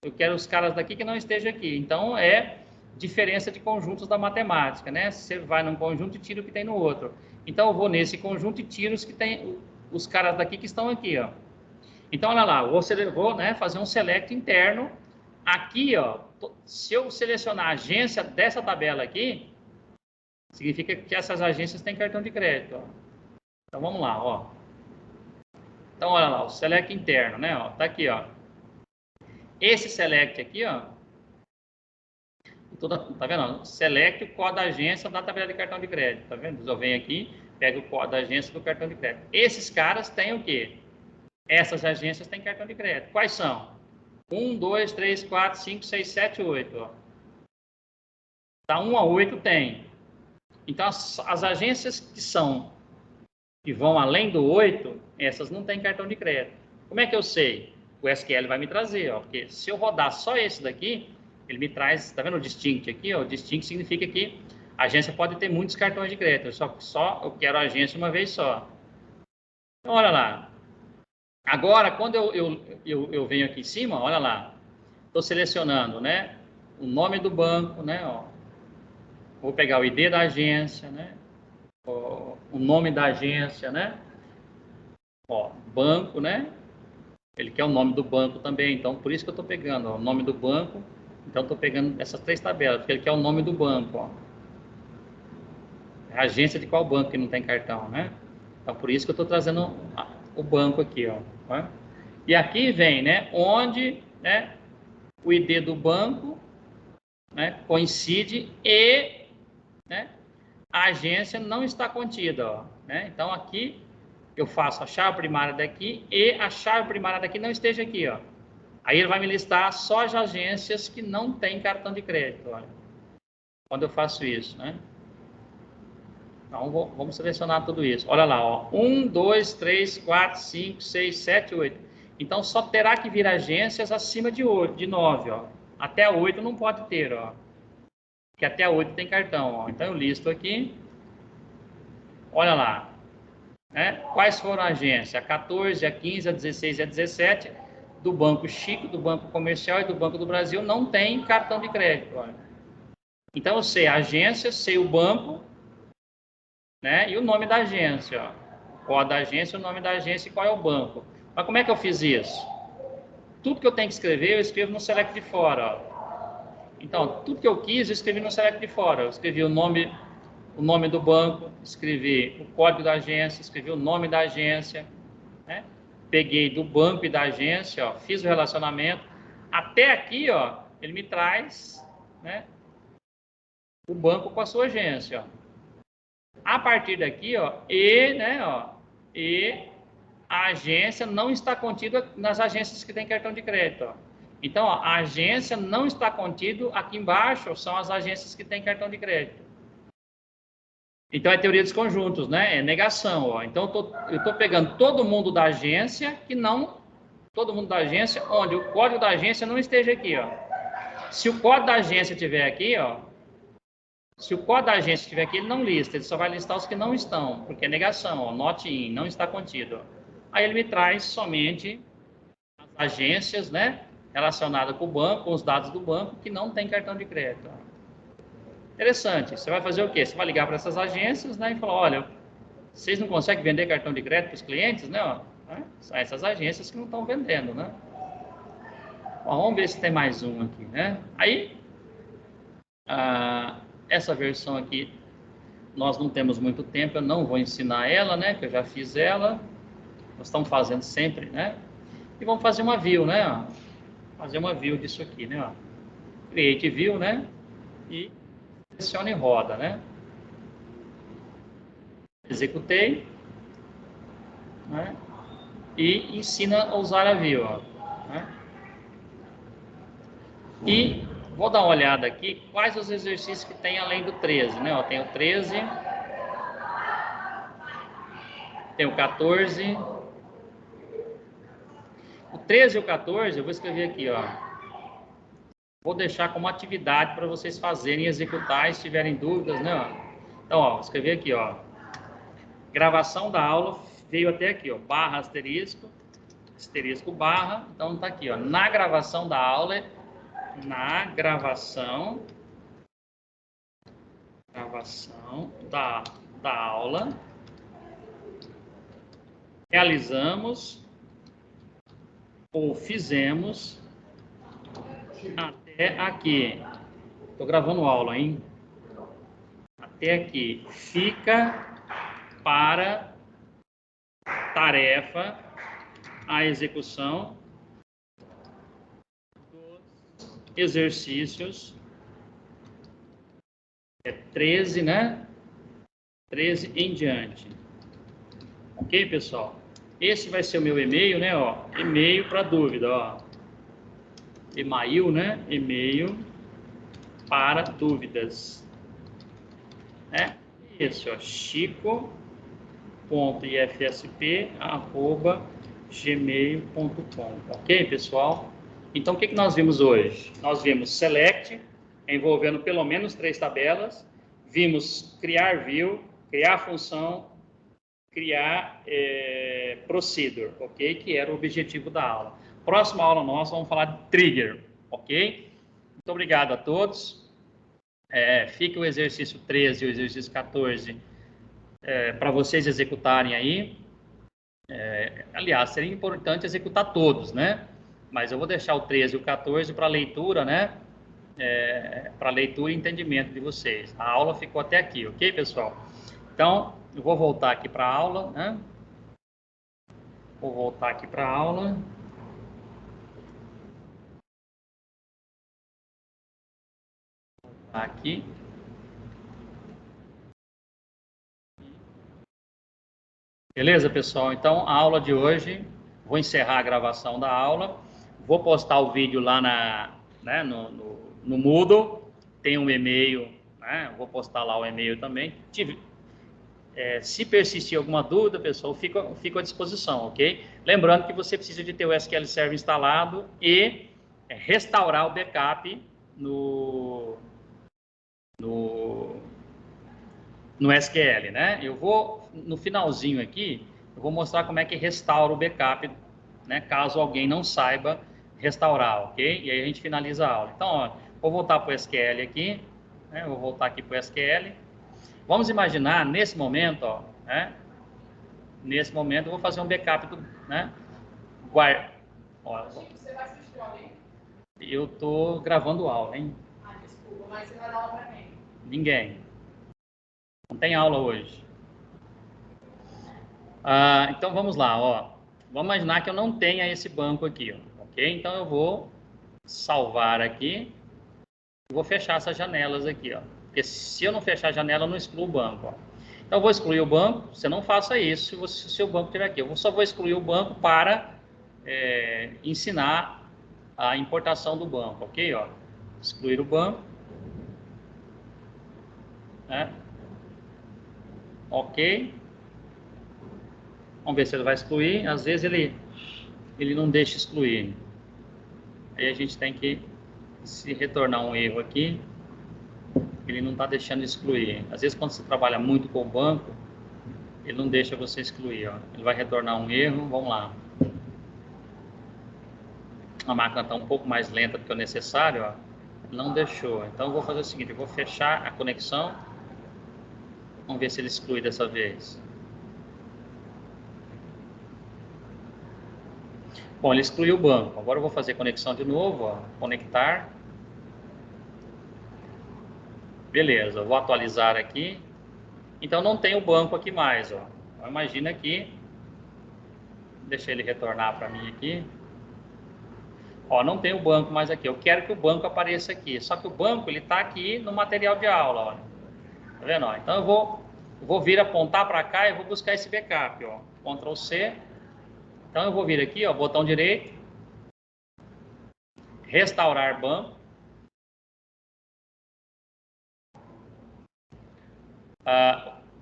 Eu quero os caras daqui que não estejam aqui. Então, é diferença de conjuntos da matemática, né? Você vai num conjunto e tira o que tem no outro. Então, eu vou nesse conjunto e tiro os que tem, os caras daqui que estão aqui, ó. Então, olha lá, eu vou, né, fazer um select interno. Aqui, ó, se eu selecionar a agência dessa tabela aqui, significa que essas agências têm cartão de crédito, ó. Então, vamos lá, ó. Então, olha lá, o select interno, né? Ó, tá aqui, ó. Esse select aqui, ó. Tá vendo? Select o código da agência da tabela de cartão de crédito. Tá vendo? Eu venho aqui, pego o código da agência do cartão de crédito. Esses caras têm o quê? Essas agências têm cartão de crédito. Quais são? 1, 2, 3, 4, 5, 6, 7, 8. Ó. Da 1 a 8 tem. Então, as agências que vão além do 8, essas não têm cartão de crédito. Como é que eu sei? O SQL vai me trazer, ó, porque se eu rodar só esse daqui, ele me traz, tá vendo o distinct aqui? Ó, o distinct significa que a agência pode ter muitos cartões de crédito, só eu quero a agência uma vez só. Então, olha lá. Agora, quando eu venho aqui em cima, olha lá, estou selecionando, né, o nome do banco, né, ó, vou pegar o ID da agência, né, ó, o nome da agência, né, ó, banco, né, ele quer o nome do banco também, então por isso que eu estou pegando, ó, o nome do banco, então estou pegando essas 3 tabelas, porque ele quer o nome do banco, ó, a agência de qual banco que não tem cartão, né, então por isso que eu estou trazendo o banco aqui, ó, tá? E aqui vem, né, onde, né, o ID do banco, né, coincide e, né, a agência não está contida, ó, né? Então aqui eu faço a chave primária daqui e a chave primária daqui não esteja aqui, ó. Aí ele vai me listar só as agências que não têm cartão de crédito, olha. Quando eu faço isso, né? Então vamos selecionar tudo isso. Olha lá, ó. 1, 2, 3, 4, 5, 6, 7, 8. Então, só terá que vir agências acima de 8, de 9, ó. Até 8 não pode ter, ó. Porque até 8 tem cartão, ó. Então, eu listo aqui. Olha lá. Né? Quais foram as agências? A 14, a 15, a 16 e a 17 do Banco Chico, do Banco Comercial e do Banco do Brasil não tem cartão de crédito, olha. Então, eu sei a agência, sei o banco, né? E o nome da agência, ó. Qual da agência, o nome da agência e qual é o banco. Mas como é que eu fiz isso? Tudo que eu tenho que escrever, eu escrevo no select de fora, ó. Então, tudo que eu quis, eu escrevi no select de fora. Eu escrevi o nome do banco, escrevi o código da agência, escrevi o nome da agência, né? Peguei do banco e da agência, ó, fiz o relacionamento. Até aqui, ó, ele me traz, né, o banco com a sua agência, ó. A partir daqui, ó, e a agência não está contida nas agências que têm cartão de crédito, ó. Então, ó, a agência não está contido aqui embaixo, são as agências que têm cartão de crédito. Então, é teoria dos conjuntos, né? É negação, ó. Então, eu estou pegando todo mundo da agência todo mundo da agência, onde o código da agência não esteja aqui, ó. Se o código da agência estiver aqui, ó, se o código da agência estiver aqui, ele não lista, ele só vai listar os que não estão, porque é negação, ó, not in, não está contido. Aí ele me traz somente as agências, né, relacionadas com o banco, com os dados do banco, que não tem cartão de crédito. Interessante. Você vai fazer o quê? Você vai ligar para essas agências, né, e falar, olha, vocês não conseguem vender cartão de crédito para os clientes, né, ó, né? São essas agências que não estão vendendo, né? Bom, vamos ver se tem mais um aqui, né? Aí, essa versão aqui, nós não temos muito tempo, eu não vou ensinar ela, né? Que eu já fiz ela. Nós estamos fazendo sempre, né? E vamos fazer uma view, né? Ó. Fazer uma view disso aqui, né? Ó. Create view, né? E selecione e roda, né? Executei, né? E ensina a usar a view, ó, né? E vou dar uma olhada aqui, quais os exercícios que tem além do 13, né? Ó, tem o 13, tem o 14. O 13 e o 14, eu vou escrever aqui, ó. Vou deixar como atividade para vocês fazerem e executar, se tiverem dúvidas, né? Ó. Então, ó, vou escrever aqui, ó. gravação da aula veio até aqui, ó, barra asterisco, asterisco barra, então tá aqui, ó, na gravação da aula, na gravação da aula, realizamos ou fizemos até aqui. Estou gravando aula, hein? Até aqui. Fica para tarefa a execução dos exercícios 13, né? 13 em diante. Ok, pessoal? Esse vai ser o meu e-mail, né? Ó, e-mail para dúvida, ó. E-mail, né? E-mail para dúvidas. É isso, ó. chico.ifsp@gmail.com. Ok, pessoal? Então, o que nós vimos hoje? Nós vimos select, envolvendo pelo menos 3 tabelas. Vimos criar view, criar função, criar procedure, ok? Que era o objetivo da aula. Próxima aula nossa, vamos falar de trigger, ok? Muito obrigado a todos. Fique o exercício 13 e o exercício 14 para vocês executarem aí. Aliás, seria importante executar todos, né? Mas eu vou deixar o 13 e o 14 para leitura, né? Para leitura e entendimento de vocês. A aula ficou até aqui, ok, pessoal? Então, eu vou voltar aqui para a aula, né? Vou voltar aqui para a aula. Aqui. Beleza, pessoal? Então, a aula de hoje, vou encerrar a gravação da aula. Vou postar o vídeo lá no Moodle. Tem um e-mail, né? Vou postar lá o e-mail também. Se persistir alguma dúvida, pessoal, fico à disposição, ok? Lembrando que você precisa de ter o SQL Server instalado e restaurar o backup no SQL, né? Eu vou, no finalzinho aqui, eu vou mostrar como é que restaura o backup, né? Caso alguém não saiba restaurar, ok? E aí a gente finaliza a aula. Então, ó, vou voltar para o SQL aqui, né? Vou voltar aqui para o SQL. Vamos imaginar, nesse momento, ó, né? Nesse momento, eu vou fazer um backup do, né? Você vai assistir alguém? Eu tô gravando aula, hein? Desculpa, mas você vai dar aula pra quem? Ninguém. Não tem aula hoje. Então vamos lá, ó. Vamos imaginar que eu não tenha esse banco aqui, ó, ok? Então eu vou salvar aqui e vou fechar essas janelas aqui, ó. Porque se eu não fechar a janela, eu não excluo o banco, ó. Então eu vou excluir o banco. Você não faça isso se o seu banco estiver aqui. Eu só vou excluir o banco para ensinar a importação do banco, ok? Ó. Excluir o banco. Né? Ok. Vamos ver se ele vai excluir. Às vezes ele não deixa excluir. Aí a gente tem que se retornar um erro aqui. Ele não está deixando excluir. Às vezes quando você trabalha muito com o banco, ele não deixa você excluir. Ó. Ele vai retornar um erro. Vamos lá. A máquina está um pouco mais lenta do que o necessário. Ó. Não deixou. Então eu vou fazer o seguinte. Eu vou fechar a conexão. Vamos ver se ele exclui dessa vez. Bom, ele excluiu o banco. Agora eu vou fazer conexão de novo, ó. Conectar. Beleza, eu vou atualizar aqui. Então não tem o banco aqui mais, ó. Então, imagina aqui. Deixa ele retornar para mim aqui. Ó, não tem o banco mais aqui. Eu quero que o banco apareça aqui. Só que o banco ele está aqui no material de aula, ó. Tá vendo? Ó? Então eu vou vir apontar para cá e vou buscar esse backup, ó. Ctrl C. Então eu vou vir aqui, ó, botão direito, restaurar banco.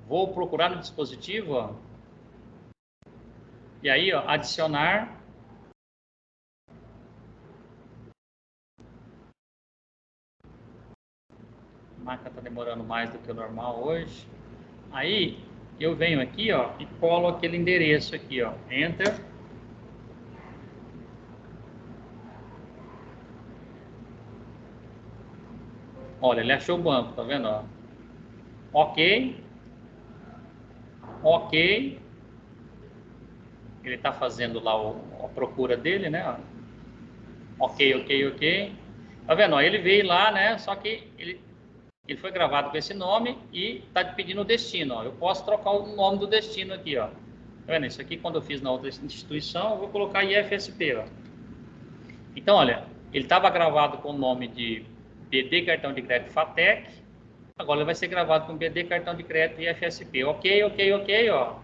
Vou procurar no dispositivo, ó, e aí, ó, adicionar. A máquina está demorando mais do que o normal hoje. Aí eu venho aqui, ó, e colo aquele endereço aqui, ó, Enter. Olha, ele achou o banco, tá vendo, ó? Ok. Ok. Ele está fazendo lá a procura dele, né? Ó. Ok, ok, ok. Tá vendo? Ó, ele veio lá, né? Só que ele foi gravado com esse nome e está pedindo o destino. Ó. Eu posso trocar o nome do destino aqui, ó. Tá vendo? Isso aqui, quando eu fiz na outra instituição, eu vou colocar IFSP, ó. Então, olha, ele estava gravado com o nome de BD Cartão de Crédito FATEC. Agora ele vai ser gravado com BD Cartão de Crédito IFSP. Ok, ok, ok, ó.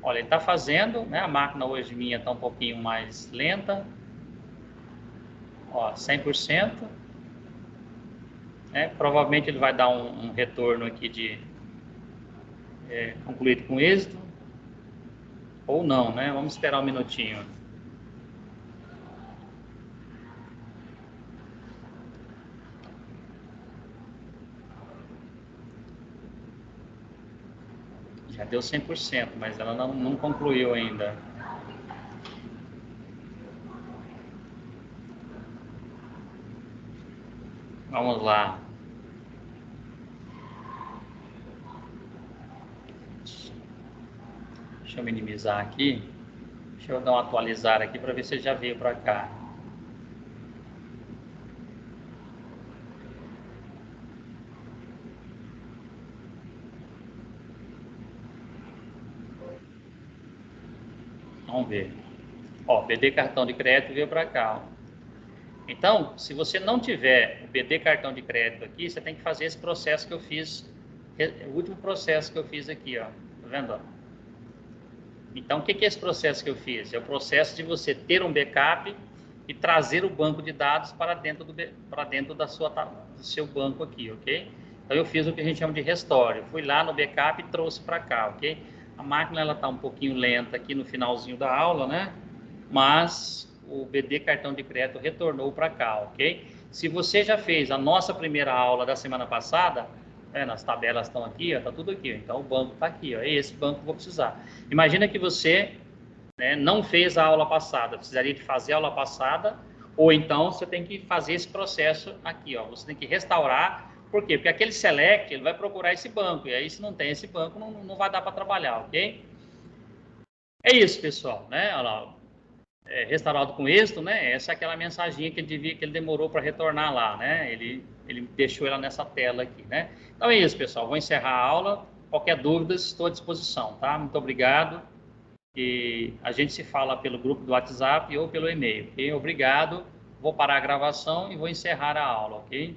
Olha, ele está fazendo, né? A máquina hoje minha está um pouquinho mais lenta. Ó, 100%. Né? Provavelmente ele vai dar um retorno aqui de concluído com êxito. Ou não, né? Vamos esperar um minutinho. Já deu 100%, mas ela não concluiu ainda. Vamos lá. Deixa eu minimizar aqui. Deixa eu dar uma atualizar aqui para ver se já veio para cá. Vamos ver. Ó, BD cartão de crédito veio para cá. Ó. Então, se você não tiver o BD cartão de crédito aqui, você tem que fazer esse processo que eu fiz, o último processo que eu fiz aqui, ó. Tá vendo? Ó? Então, o que é esse processo que eu fiz? É o processo de você ter um backup e trazer o banco de dados para dentro do seu banco aqui, ok? Então, eu fiz o que a gente chama de restore. Eu fui lá no backup e trouxe para cá, ok? A máquina ela está um pouquinho lenta aqui no finalzinho da aula, né? Mas o BD cartão de crédito retornou para cá, ok? Se você já fez a nossa primeira aula da semana passada, as tabelas estão aqui, está tudo aqui. Então o banco está aqui, ó, é esse banco que eu vou precisar. Imagina que você não fez a aula passada, precisaria de fazer a aula passada, ou então você tem que fazer esse processo aqui, ó. Você tem que restaurar. Por quê? Porque aquele select ele vai procurar esse banco, e aí se não tem esse banco, não vai dar para trabalhar, ok? É isso, pessoal, né? Olha lá, restaurado com êxito, né? Essa é aquela mensaginha que ele demorou para retornar lá, né? Ele deixou ela nessa tela aqui, né? Então é isso, pessoal. Vou encerrar a aula. Qualquer dúvida, estou à disposição, tá? Muito obrigado. E a gente se fala pelo grupo do WhatsApp ou pelo e-mail, ok? Obrigado. Vou parar a gravação e vou encerrar a aula, ok?